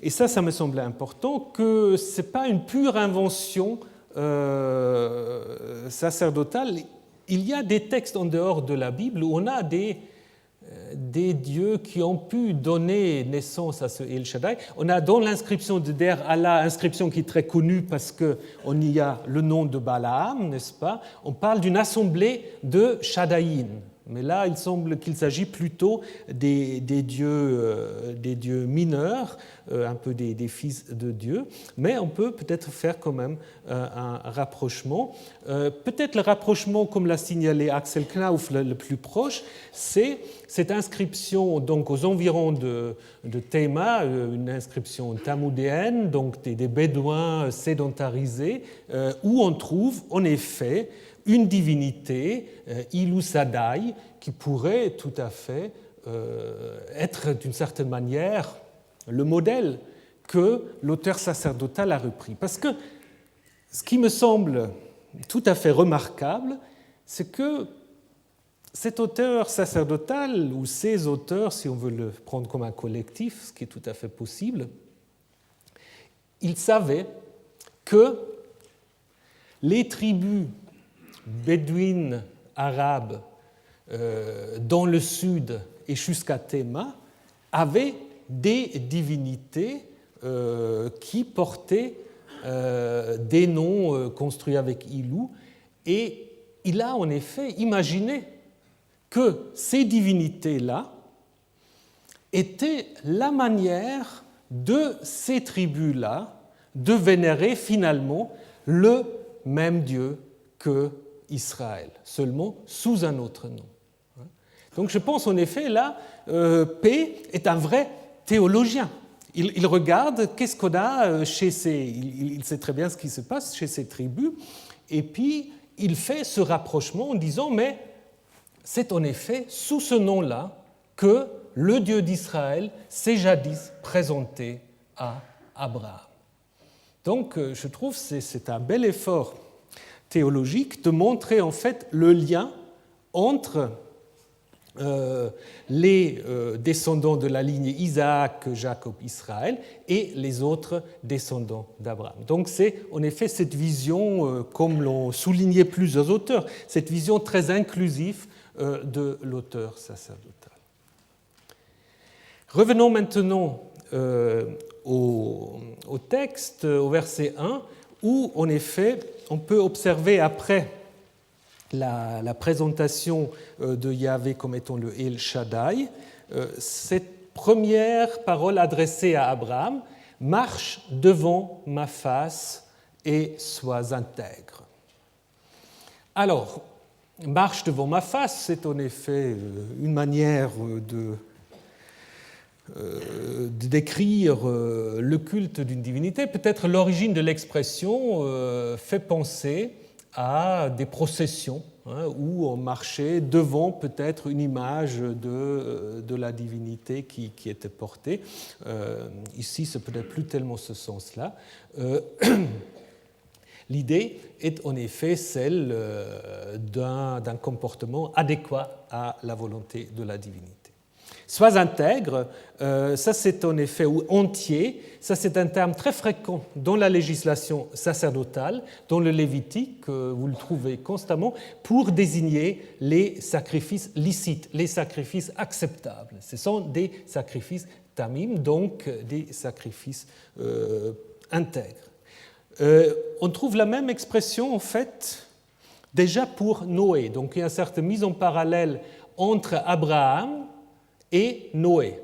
et ça me semblait important, que ce n'est pas une pure invention sacerdotale. Il y a des textes en dehors de la Bible où on a des dieux qui ont pu donner naissance à ce El Shaddai. On a dans l'inscription de Der Allah, inscription qui est très connue parce qu'on y a le nom de Balaam, n'est-ce pas? On parle d'une assemblée de Shaddaiin. Mais là, il semble qu'il s'agit plutôt des dieux mineurs, un peu des fils de Dieu, mais on peut peut-être faire quand même un rapprochement. Peut-être le rapprochement, comme l'a signalé Axel Knauf, le plus proche, c'est cette inscription donc, aux environs de Théma, une inscription talmudéenne, donc des bédouins sédentarisés, où on trouve en effet une divinité, Ilu Shaddai, qui pourrait tout à fait être d'une certaine manière le modèle que l'auteur sacerdotal a repris. Parce que ce qui me semble tout à fait remarquable, c'est que cet auteur sacerdotal, ou ces auteurs, si on veut le prendre comme un collectif, ce qui est tout à fait possible, ils savaient que les tribus bédouines arabes dans le sud et jusqu'à Théma avaient des divinités qui portaient des noms construits avec Ilu, et il a en effet imaginé que ces divinités-là étaient la manière de ces tribus-là de vénérer finalement le même Dieu que Israël, seulement sous un autre nom. Donc je pense en effet là, P est un vrai théologien. Il regarde qu'est-ce qu'on a chez il sait très bien ce qui se passe chez ces tribus, et puis il fait ce rapprochement en disant mais c'est en effet sous ce nom-là que le Dieu d'Israël s'est jadis présenté à Abraham. Donc je trouve que c'est un bel effort théologique de montrer en fait le lien entre les descendants de la ligne Isaac, Jacob, Israël et les autres descendants d'Abraham. Donc c'est en effet cette vision, comme l'ont souligné plusieurs auteurs, cette vision très inclusive de l'auteur sacerdotal. Revenons maintenant au texte, au verset 1, où en effet on peut observer après la présentation de Yahvé comme étant le El Shaddai, cette première parole adressée à Abraham, « Marche devant ma face et sois intègre ». Alors, « marche devant ma face », c'est en effet une manière de décrire le culte d'une divinité. Peut-être l'origine de l'expression fait penser à des processions où on marchait devant peut-être une image de la divinité qui était portée. Ici, ce peut-être plus tellement ce sens-là. L'idée est en effet celle d'un comportement adéquat à la volonté de la divinité. Sois intègre, ça c'est en effet, ou entier, ça c'est un terme très fréquent dans la législation sacerdotale, dans le Lévitique, vous le trouvez constamment, pour désigner les sacrifices licites, les sacrifices acceptables. Ce sont des sacrifices tamim, donc des sacrifices intègres. On trouve la même expression en fait déjà pour Noé. Donc il y a une certaine mise en parallèle entre Abraham et Noé.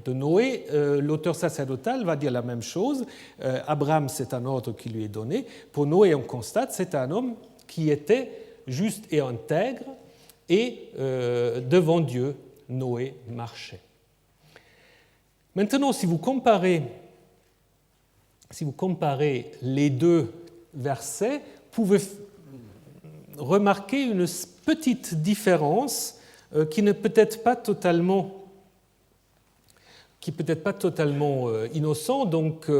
De Noé, l'auteur sacerdotal va dire la même chose. Abraham, c'est un ordre qui lui est donné. Pour Noé, on constate, c'est un homme qui était juste et intègre, et devant Dieu, Noé marchait. Maintenant, si vous comparez les deux versets, vous pouvez remarquer une petite différence qui n'est peut-être pas totalement innocent. Donc,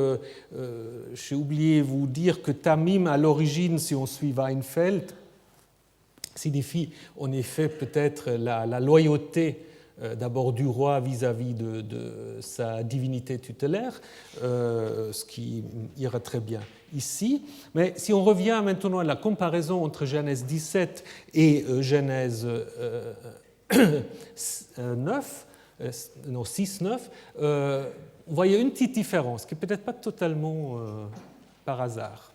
j'ai oublié de vous dire que tamim, à l'origine, si on suit Weinfeld, signifie en effet peut-être la loyauté d'abord du roi vis-à-vis de sa divinité tutélaire, ce qui ira très bien ici. Mais si on revient maintenant à la comparaison entre Genèse 17 et Genèse 6-9, vous voyez une petite différence qui n'est peut-être pas totalement par hasard.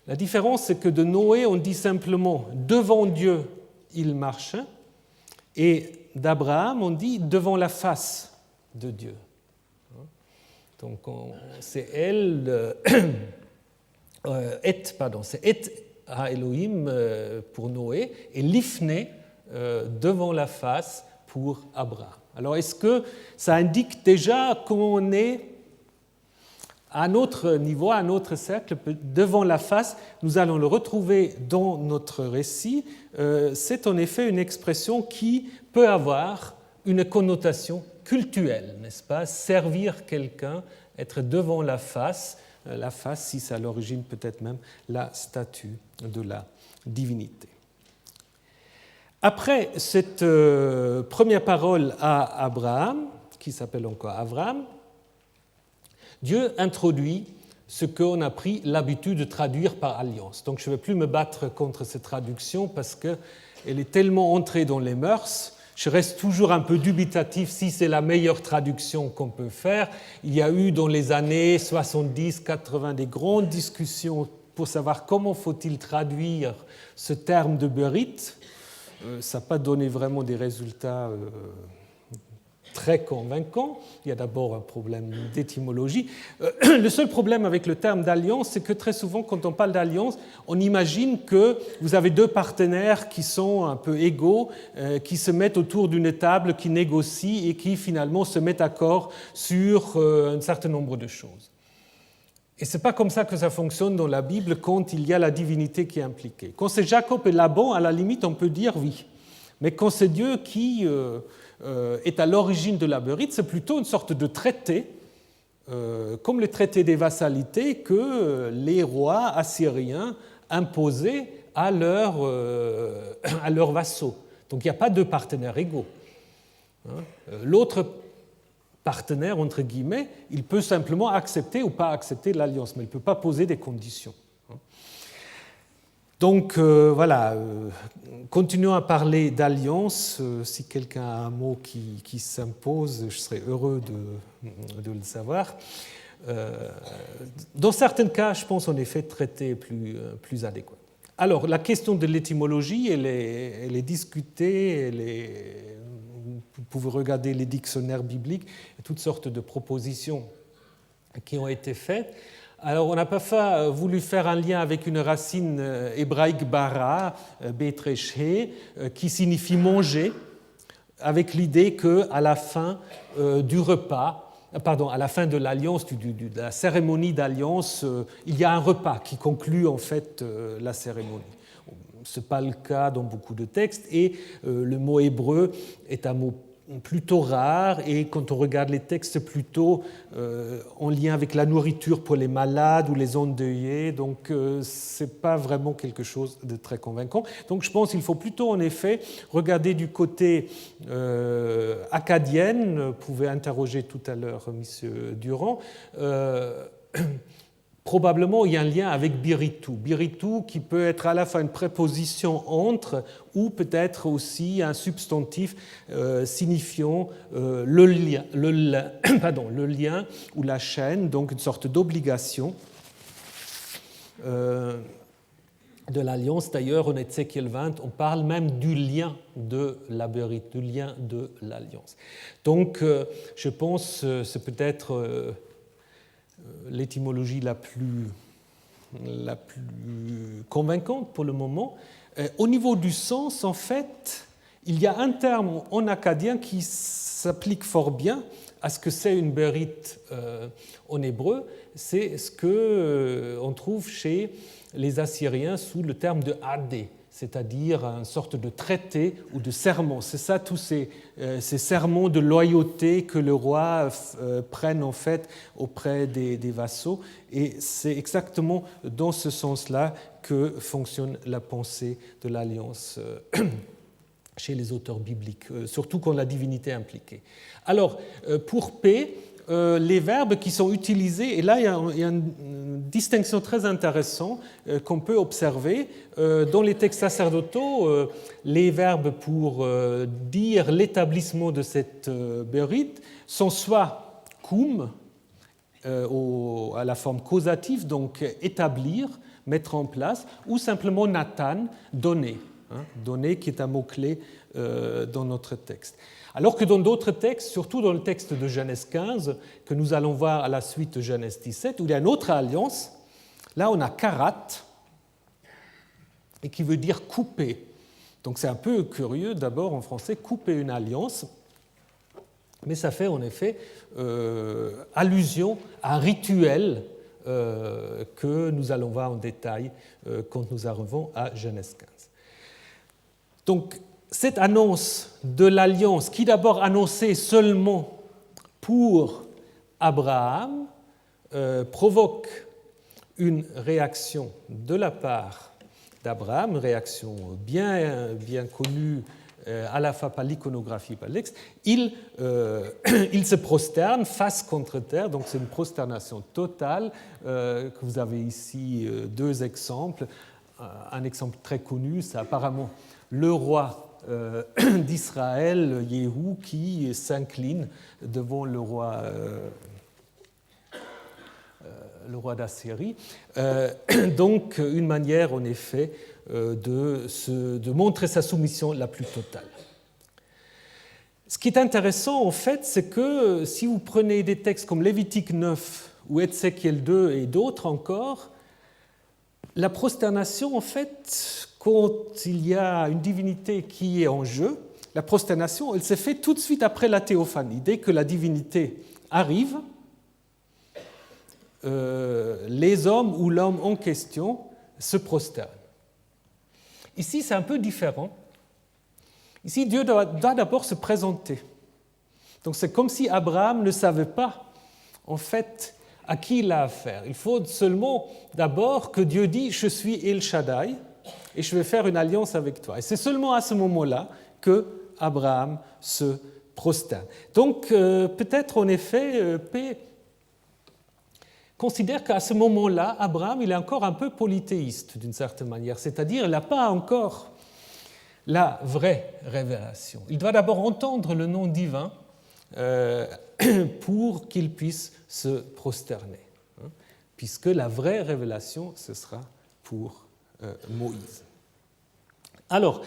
La différence, c'est que de Noé, on dit simplement « devant Dieu, il marche », et d'Abraham, on dit « devant la face de Dieu ». Donc c'est elle, c'est et à Elohim pour Noé, et l'ifné devant la face pour Abraham. Alors est-ce que ça indique déjà qu'on est à un autre niveau, à un autre cercle, devant la face? Nous allons le retrouver dans notre récit. C'est en effet une expression qui peut avoir une connotation cultuelle, n'est-ce pas? Servir quelqu'un, être devant la face, si c'est à l'origine peut-être même la statue de la divinité. Après cette première parole à Abraham, qui s'appelle encore Avram, Dieu introduit ce qu'on a pris l'habitude de traduire par alliance. Donc je ne vais plus me battre contre cette traduction parce qu'elle est tellement entrée dans les mœurs. Je reste toujours un peu dubitatif si c'est la meilleure traduction qu'on peut faire. Il y a eu dans les années 70-80 des grandes discussions pour savoir comment faut-il traduire ce terme de Berit. Ça n'a pas donné vraiment des résultats très convaincant. Il y a d'abord un problème d'étymologie. Le seul problème avec le terme d'alliance, c'est que très souvent, quand on parle d'alliance, on imagine que vous avez deux partenaires qui sont un peu égaux, qui se mettent autour d'une table, qui négocient et qui finalement se mettent d'accord sur un certain nombre de choses. Et ce n'est pas comme ça que ça fonctionne dans la Bible quand il y a la divinité qui est impliquée. Quand c'est Jacob et Laban, à la limite, on peut dire oui. Mais quand c'est Dieu qui est à l'origine de la Berit, c'est plutôt une sorte de traité, comme le traité des vassalités que les rois assyriens imposaient à leurs vassaux. Donc il n'y a pas deux partenaires égaux. L'autre partenaire, entre guillemets, il peut simplement accepter ou pas accepter l'alliance, mais il ne peut pas poser des conditions. Donc voilà, continuons à parler d'alliance. Si quelqu'un a un mot qui s'impose, je serais heureux de le savoir. Dans certains cas, je pense en effet traité est plus adéquat. Alors, la question de l'étymologie, elle est discutée, vous pouvez regarder les dictionnaires bibliques, et toutes sortes de propositions qui ont été faites. Alors, on n'a pas voulu faire un lien avec une racine hébraïque bara, betreché, qui signifie manger, avec l'idée qu'à la fin du repas, à la fin de l'alliance, de la cérémonie d'alliance, il y a un repas qui conclut en fait la cérémonie. ce n'est pas le cas dans beaucoup de textes, et le mot hébreu est un mot plutôt rare, et quand on regarde les textes plutôt en lien avec la nourriture pour les malades ou les endeuillés, donc ce n'est pas vraiment quelque chose de très convaincant. Donc je pense qu'il faut plutôt en effet regarder du côté acadien. Vous pouvez interroger tout à l'heure M. Durand. Probablement, il y a un lien avec biritu. Biritu qui peut être à la fois une préposition entre ou peut-être aussi un substantif signifiant le lien ou la chaîne, donc une sorte d'obligation de l'alliance. D'ailleurs, en Ézéchiel 20, on parle même du lien de la bérite, du lien de l'alliance. Donc, je pense que c'est peut-être l'étymologie la plus convaincante pour le moment. Au niveau du sens, en fait, il y a un terme en akkadien qui s'applique fort bien à ce que c'est une bérite en hébreu. C'est ce qu'on trouve chez les Assyriens sous le terme de hadé, c'est-à-dire une sorte de traité ou de serment. C'est ça, tous ces serments de loyauté que le roi prenne en fait auprès des vassaux. Et c'est exactement dans ce sens-là que fonctionne la pensée de l'alliance chez les auteurs bibliques, surtout quand la divinité est impliquée. Alors, pour P, les verbes qui sont utilisés, et là il y a une distinction très intéressante qu'on peut observer. Dans les textes sacerdotaux, les verbes pour dire l'établissement de cette bérite sont soit koum, à la forme causative, donc établir, mettre en place, ou simplement natan, donner. Donner qui est un mot-clé dans notre texte. Alors que dans d'autres textes, surtout dans le texte de Genèse 15, que nous allons voir à la suite de Genèse 17, où il y a une autre alliance, là on a karat, et qui veut dire couper. Donc c'est un peu curieux d'abord en français, couper une alliance, mais ça fait en effet allusion à un rituel que nous allons voir en détail quand nous arrivons à Genèse 15. Donc, cette annonce de l'alliance, qui d'abord annonçait seulement pour Abraham, provoque une réaction de la part d'Abraham, une réaction bien connue à la fois par l'iconographie et par le texte. Il se prosterne face contre terre, donc c'est une prosternation totale, que vous avez ici deux exemples. Un exemple très connu, c'est apparemment le roi d'Israël, Yéhou, qui s'incline devant le roi d'Assyrie. Donc, une manière, en effet, de montrer sa soumission la plus totale. Ce qui est intéressant, en fait, c'est que si vous prenez des textes comme Lévitique 9 ou Ézéchiel 2 et d'autres encore, la prosternation, en fait, quand il y a une divinité qui est en jeu, la prosternation, elle s'est faite tout de suite après la théophanie. Dès que la divinité arrive, les hommes ou l'homme en question se prosternent. Ici, c'est un peu différent. Ici, Dieu doit d'abord se présenter. Donc, c'est comme si Abraham ne savait pas, en fait, à qui il a affaire. Il faut seulement d'abord que Dieu dise « Je suis El Shaddai et je vais faire une alliance avec toi ». Et c'est seulement à ce moment-là que Abraham se prosterne. Donc, peut-être en effet, P considère qu'à ce moment-là, Abraham il est encore un peu polythéiste d'une certaine manière, c'est-à-dire il n'a pas encore la vraie révélation. Il doit d'abord entendre le nom divin pour qu'il puisse se prosterner, puisque la vraie révélation, ce sera pour Moïse. Alors,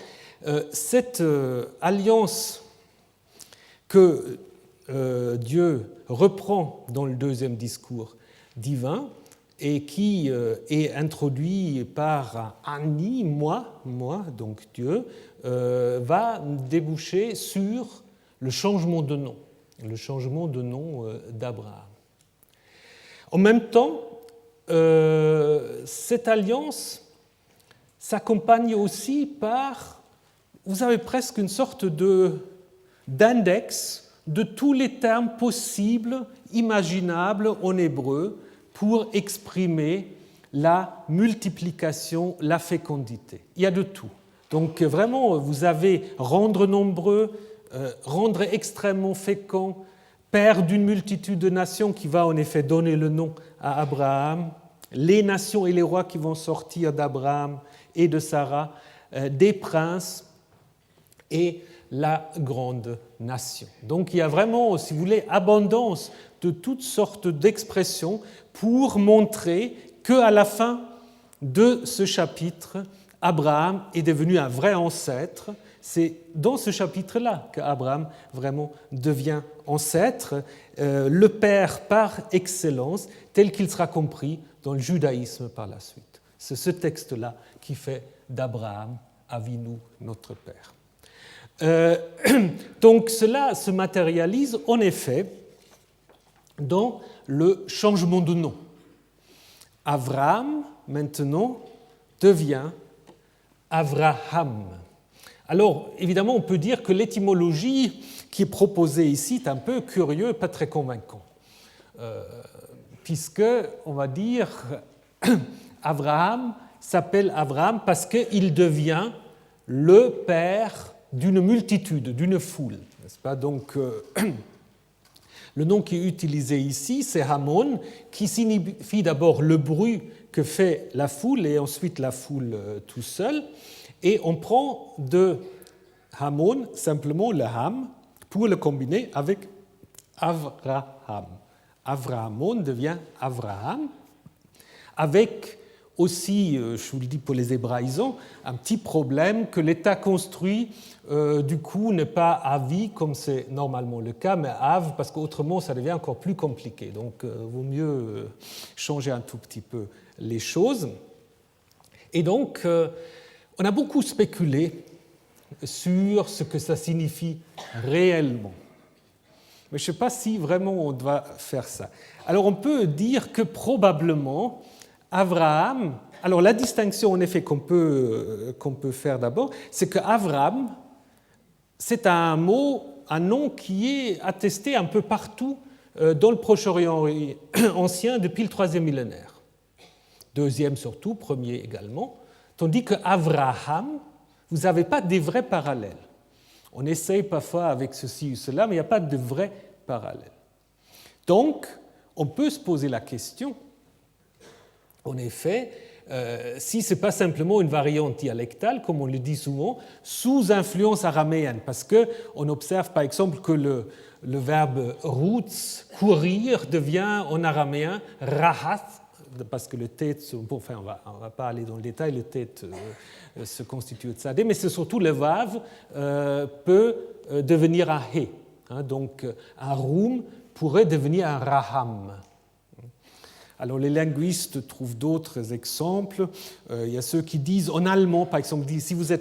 cette alliance que Dieu reprend dans le deuxième discours divin et qui est introduit par Ani, moi, donc Dieu, va déboucher sur le changement de nom d'Abraham. En même temps, cette alliance, s'accompagne aussi par, vous avez presque une sorte d'index de tous les termes possibles, imaginables en hébreu pour exprimer la multiplication, la fécondité. Il y a de tout. Donc vraiment, vous avez rendre nombreux, rendre extrêmement fécond, père d'une multitude de nations qui va en effet donner le nom à Abraham, les nations et les rois qui vont sortir d'Abraham et de Sarah, des princes et la grande nation. Donc il y a vraiment, si vous voulez, abondance de toutes sortes d'expressions pour montrer qu'à la fin de ce chapitre, Abraham est devenu un vrai ancêtre. C'est dans ce chapitre-là qu'Abraham vraiment devient ancêtre, le père par excellence, tel qu'il sera compris dans le judaïsme par la suite. C'est ce texte-là qui fait d'Abraham Avinu notre père. Donc cela se matérialise en effet dans le changement de nom. Avraham, maintenant, devient Avraham. Alors, évidemment, on peut dire que l'étymologie qui est proposée ici est un peu curieux, pas très convaincant. Puisque, on va dire, Avraham s'appelle Avraham parce qu'il devient le père d'une multitude, d'une foule. N'est-ce pas ? Donc, le nom qui est utilisé ici, c'est Hamon, qui signifie d'abord le bruit que fait la foule et ensuite la foule tout seul. Et on prend de Hamon simplement le Ham pour le combiner avec Avraham. Avrahamon devient Avraham, avec aussi, je vous le dis pour les hébraïsants, un petit problème que l'état construit, du coup, n'est pas Avi, comme c'est normalement le cas, mais Av, parce qu'autrement, ça devient encore plus compliqué. Donc, il vaut mieux changer un tout petit peu les choses. Et donc, on a beaucoup spéculé sur ce que ça signifie réellement. Mais je ne sais pas si vraiment on doit faire ça. Alors, on peut dire que probablement, Avraham, alors la distinction en effet qu'on peut faire d'abord, c'est que Avram, c'est un mot, un nom qui est attesté un peu partout dans le Proche-Orient ancien depuis le 3e millénaire. 2e surtout, 1er également. Tandis que Avraham, vous n'avez pas des vrais parallèles. On essaye parfois avec ceci ou cela, mais il n'y a pas de vrais parallèles. Donc, on peut se poser la question, en effet, si ce n'est pas simplement une variante dialectale, comme on le dit souvent, sous influence araméenne, parce qu'on observe par exemple que le verbe roots, courir, devient en araméen rahath, parce que le tête, bon, enfin, on ne va pas aller dans le détail, le tête se constitue de tzadé, mais c'est surtout le vav peut devenir un he. Hein, donc un roum pourrait devenir un raham. Alors les linguistes trouvent d'autres exemples. Il y a ceux qui disent en allemand, par exemple, si vous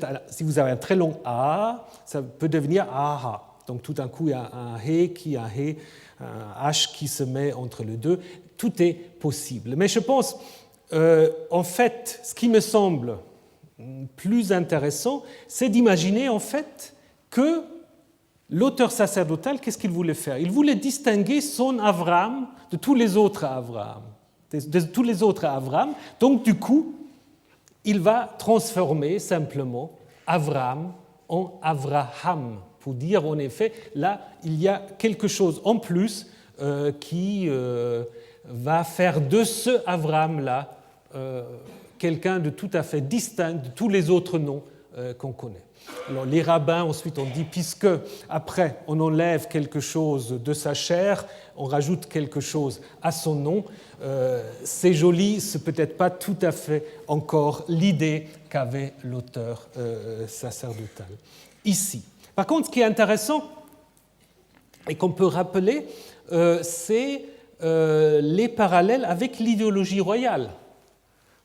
avez un très long A, ça peut devenir aha. Donc tout d'un coup, il y a un he qui un H qui se met entre les deux. Tout est possible. Mais je pense, en fait, ce qui me semble plus intéressant, c'est d'imaginer en fait que l'auteur sacerdotal, qu'est-ce qu'il voulait faire ? Il voulait distinguer son Avram de tous les autres Avraham. De tous les autres Avram. Donc, du coup, il va transformer simplement Avram en Avraham, pour dire en effet, là, il y a quelque chose en plus qui va faire de ce Avram-là quelqu'un de tout à fait distinct de tous les autres noms qu'on connaît. Alors, les rabbins, ensuite, ont dit, puisque après on enlève quelque chose de sa chair, on rajoute quelque chose à son nom, c'est joli, c'est peut-être pas tout à fait encore l'idée qu'avait l'auteur sacerdotal ici. Par contre, ce qui est intéressant et qu'on peut rappeler, c'est les parallèles avec l'idéologie royale.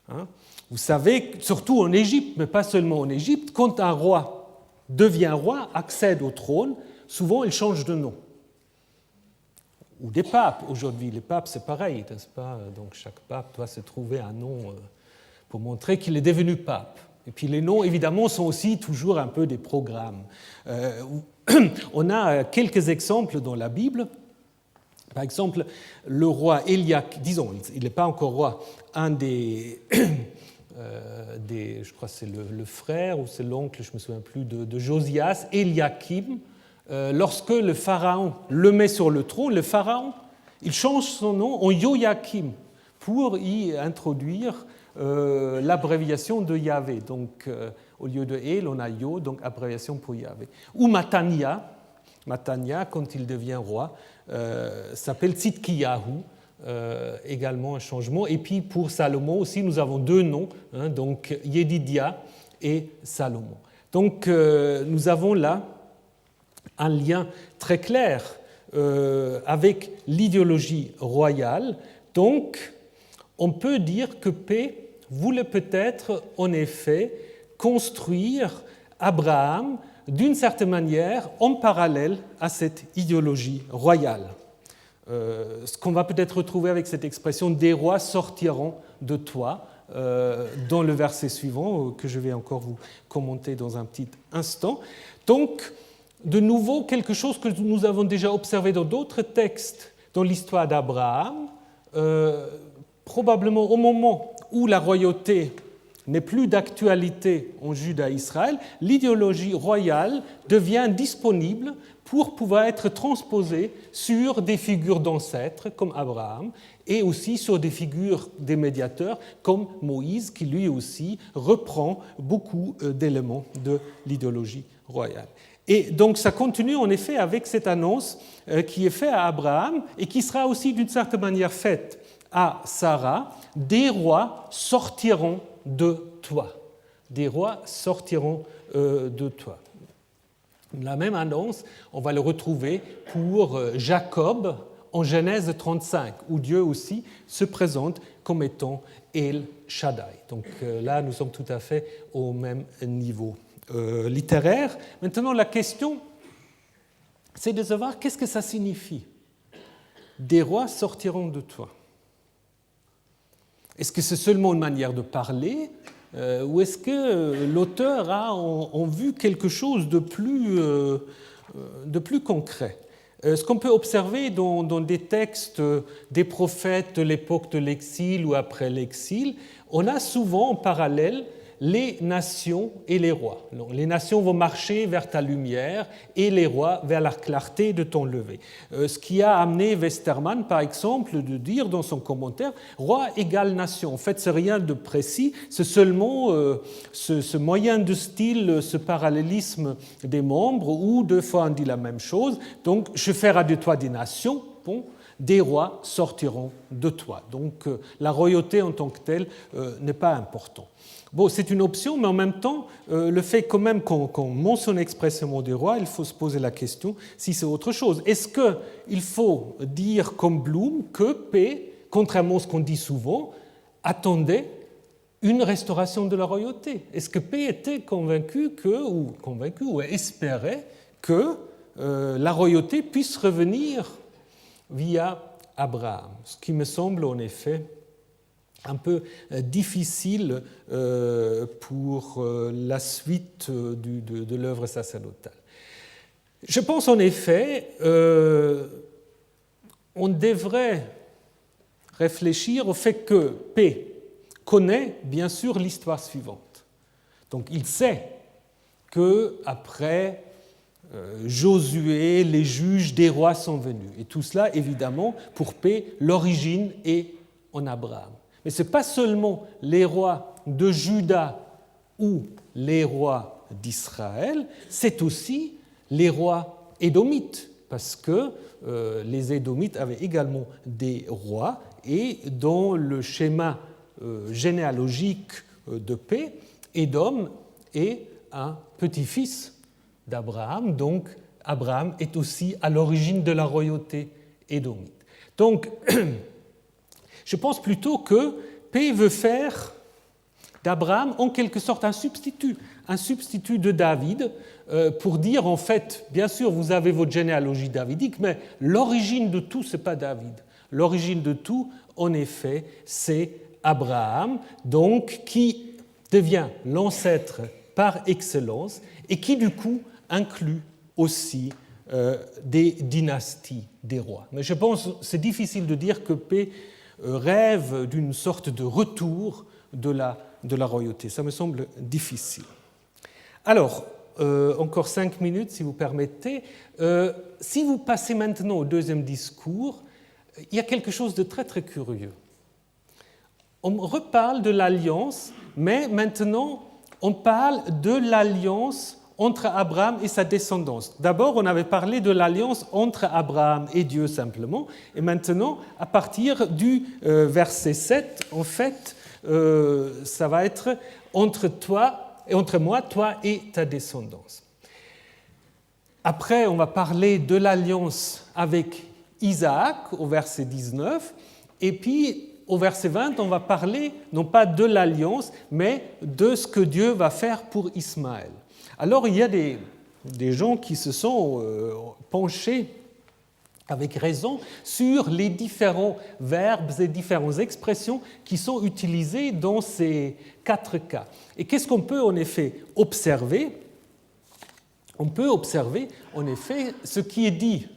Hein ? Vous savez, surtout en Égypte, mais pas seulement en Égypte, quand un roi devient roi, accède au trône, souvent il change de nom. Ou des papes. Aujourd'hui, les papes, c'est pareil, n'est-ce pas ? Donc chaque pape doit se trouver un nom pour montrer qu'il est devenu pape. Et puis les noms, évidemment, sont aussi toujours un peu des programmes. On a quelques exemples dans la Bible. Par exemple, le roi Éliakim, disons, il n'est pas encore roi, un des je crois que c'est le frère ou c'est l'oncle, je ne me souviens plus, de Josias, Éliakim, lorsque le pharaon le met sur le trône, le pharaon, il change son nom en Joachim pour y introduire l'abréviation de Yahvé. Donc, au lieu de El, on a Yo, donc abréviation pour Yahvé. Ou Matania, quand il devient roi, s'appelle Tzidkiyahu, également un changement. Et puis pour Salomon aussi, nous avons deux noms, donc Yedidia et Salomon. Donc nous avons là un lien très clair avec l'idéologie royale. Donc on peut dire que P voulait peut-être en effet construire Abraham d'une certaine manière en parallèle à cette idéologie royale. Ce qu'on va peut-être retrouver avec cette expression « des rois sortiront de toi » dans le verset suivant, que je vais encore vous commenter dans un petit instant. Donc, de nouveau, quelque chose que nous avons déjà observé dans d'autres textes dans l'histoire d'Abraham, probablement au moment où la royauté n'est plus d'actualité en Juda et Israël, l'idéologie royale devient disponible pour pouvoir être transposée sur des figures d'ancêtres comme Abraham et aussi sur des figures des médiateurs comme Moïse, qui lui aussi reprend beaucoup d'éléments de l'idéologie royale. Et donc ça continue en effet avec cette annonce qui est faite à Abraham et qui sera aussi d'une certaine manière faite à Sarah, « des rois sortiront de toi. » Des rois sortiront de toi. La même annonce, on va le retrouver pour Jacob en Genèse 35, où Dieu aussi se présente comme étant El Shaddai. Donc là, nous sommes tout à fait au même niveau littéraire. Maintenant, la question, c'est de savoir qu'est-ce que ça signifie. Des rois sortiront de toi. Est-ce que c'est seulement une manière de parler ou est-ce que l'auteur a en vue quelque chose de plus concret? Ce qu'on peut observer dans des textes des prophètes de l'époque de l'exil ou après l'exil, on a souvent en parallèle les nations et les rois. Donc, les nations vont marcher vers ta lumière et les rois vers la clarté de ton lever. Ce qui a amené Westermann, par exemple, de dire dans son commentaire « roi égale nation ». En fait, c'est rien de précis, c'est seulement ce moyen de style, ce parallélisme des membres, où deux fois on dit la même chose. Donc, je ferai de toi des nations, bon, des rois sortiront de toi. Donc, la royauté en tant que telle n'est pas importante. Bon, c'est une option, mais en même temps, le fait quand même qu'on mentionne expressément des rois, il faut se poser la question si c'est autre chose. Est-ce qu'il faut dire comme Bloom que P, contrairement à ce qu'on dit souvent, attendait une restauration de la royauté? Est-ce que P était convaincu ou espérait que la royauté puisse revenir via Abraham? Ce qui me semble en effet un peu difficile pour la suite de l'œuvre sacerdotale. Je pense en effet on devrait réfléchir au fait que P connaît bien sûr l'histoire suivante. Donc il sait qu'après Josué, les juges des rois sont venus. Et tout cela, évidemment, pour P, l'origine est en Abraham. Mais ce n'est pas seulement les rois de Juda ou les rois d'Israël, c'est aussi les rois édomites, parce que les édomites avaient également des rois, et dans le schéma généalogique de P, Édom est un petit-fils d'Abraham, donc Abraham est aussi à l'origine de la royauté édomite. Donc, je pense plutôt que P veut faire d'Abraham en quelque sorte un substitut de David, pour dire en fait, bien sûr, vous avez votre généalogie davidique, mais l'origine de tout, ce n'est pas David. L'origine de tout, en effet, c'est Abraham, donc qui devient l'ancêtre par excellence et qui du coup inclut aussi des dynasties des rois. Mais je pense que c'est difficile de dire que P rêve d'une sorte de retour de la royauté. Ça me semble difficile. Alors, encore 5 minutes si vous permettez. Si vous passez maintenant au deuxième discours, il y a quelque chose de très très curieux. On reparle de l'alliance, mais maintenant on parle de l'alliance entre Abraham et sa descendance. D'abord, on avait parlé de l'alliance entre Abraham et Dieu simplement, et maintenant, à partir du verset 7, en fait, ça va être entre moi, toi et ta descendance. Après, on va parler de l'alliance avec Isaac au verset 19, et puis au verset 20, on va parler non pas de l'alliance, mais de ce que Dieu va faire pour Ismaël. Alors, il y a des gens qui se sont penchés avec raison sur les différents verbes et différentes expressions qui sont utilisées dans ces 4 cas. Et qu'est-ce qu'on peut en effet observer ? On peut observer en effet ce qui est dit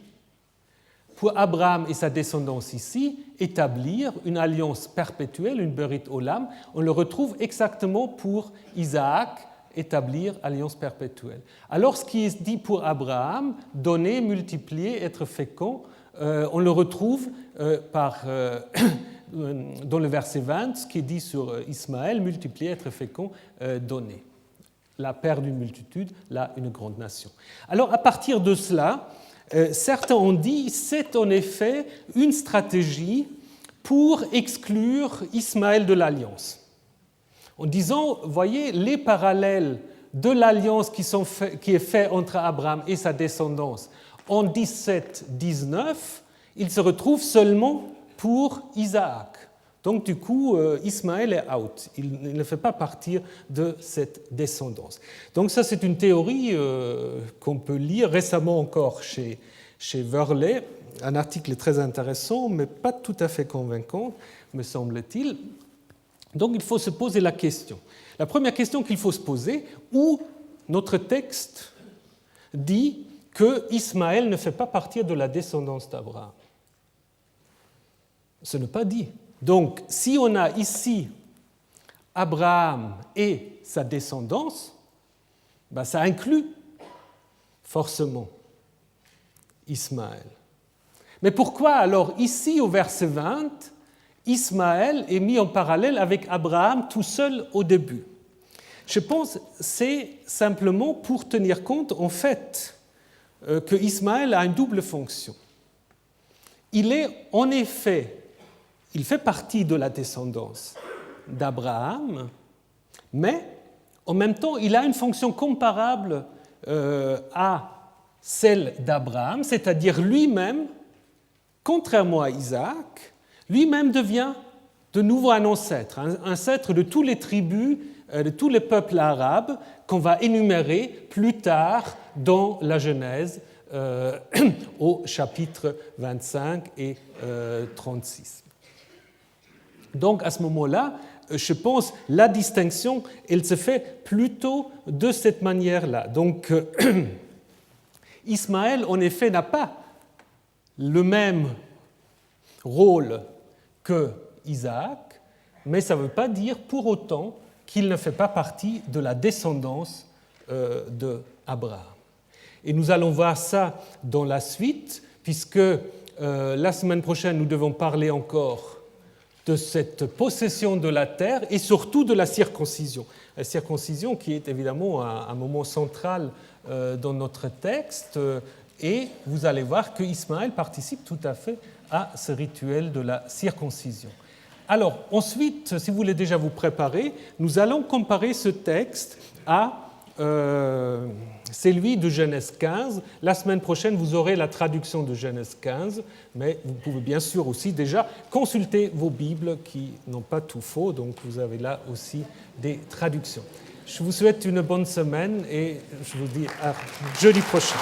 pour Abraham et sa descendance ici, établir une alliance perpétuelle, une berit olam. On le retrouve exactement pour Isaac, établir alliance perpétuelle. Alors, ce qui est dit pour Abraham, donner, multiplier, être fécond, on le retrouve dans le verset 20, ce qui est dit sur Ismaël, multiplier, être fécond, donner. La père d'une multitude, là, une grande nation. Alors, à partir de cela, certains ont dit c'est en effet une stratégie pour exclure Ismaël de l'alliance. En disant, voyez, les parallèles de l'alliance qui est faite entre Abraham et sa descendance en 17-19, ils se retrouvent seulement pour Isaac. Donc du coup, Ismaël est out. Il ne fait pas partie de cette descendance. Donc ça, c'est une théorie qu'on peut lire récemment encore chez Worley, un article très intéressant, mais pas tout à fait convaincant, me semble-t-il. Donc il faut se poser la question. La première question qu'il faut se poser, où notre texte dit que Ismaël ne fait pas partie de la descendance d'Abraham. Ce n'est pas dit. Donc si on a ici Abraham et sa descendance, ben, ça inclut forcément Ismaël. Mais pourquoi alors ici au verset 20, Ismaël est mis en parallèle avec Abraham tout seul au début? Je pense que c'est simplement pour tenir compte en fait que Ismaël a une double fonction. Il est en effet, il fait partie de la descendance d'Abraham, mais en même temps il a une fonction comparable à celle d'Abraham, c'est-à-dire lui-même, contrairement à Isaac, lui-même devient de nouveau un ancêtre de toutes les tribus, de tous les peuples arabes qu'on va énumérer plus tard dans la Genèse au chapitre 25 et 36. Donc à ce moment-là, je pense que la distinction, elle se fait plutôt de cette manière-là. Donc Ismaël, en effet, n'a pas le même rôle que Isaac, mais ça ne veut pas dire pour autant qu'il ne fait pas partie de la descendance d'Abraham. Et nous allons voir ça dans la suite, puisque la semaine prochaine, nous devons parler encore de cette possession de la terre et surtout de la circoncision. La circoncision qui est évidemment un moment central dans notre texte, et vous allez voir que Ismaël participe tout à fait à ce rituel de la circoncision. Alors, ensuite, si vous voulez déjà vous préparer, nous allons comparer ce texte à celui de Genèse 15. La semaine prochaine, vous aurez la traduction de Genèse 15, mais vous pouvez bien sûr aussi déjà consulter vos Bibles qui n'ont pas tout faux, donc vous avez là aussi des traductions. Je vous souhaite une bonne semaine et je vous dis à jeudi prochain.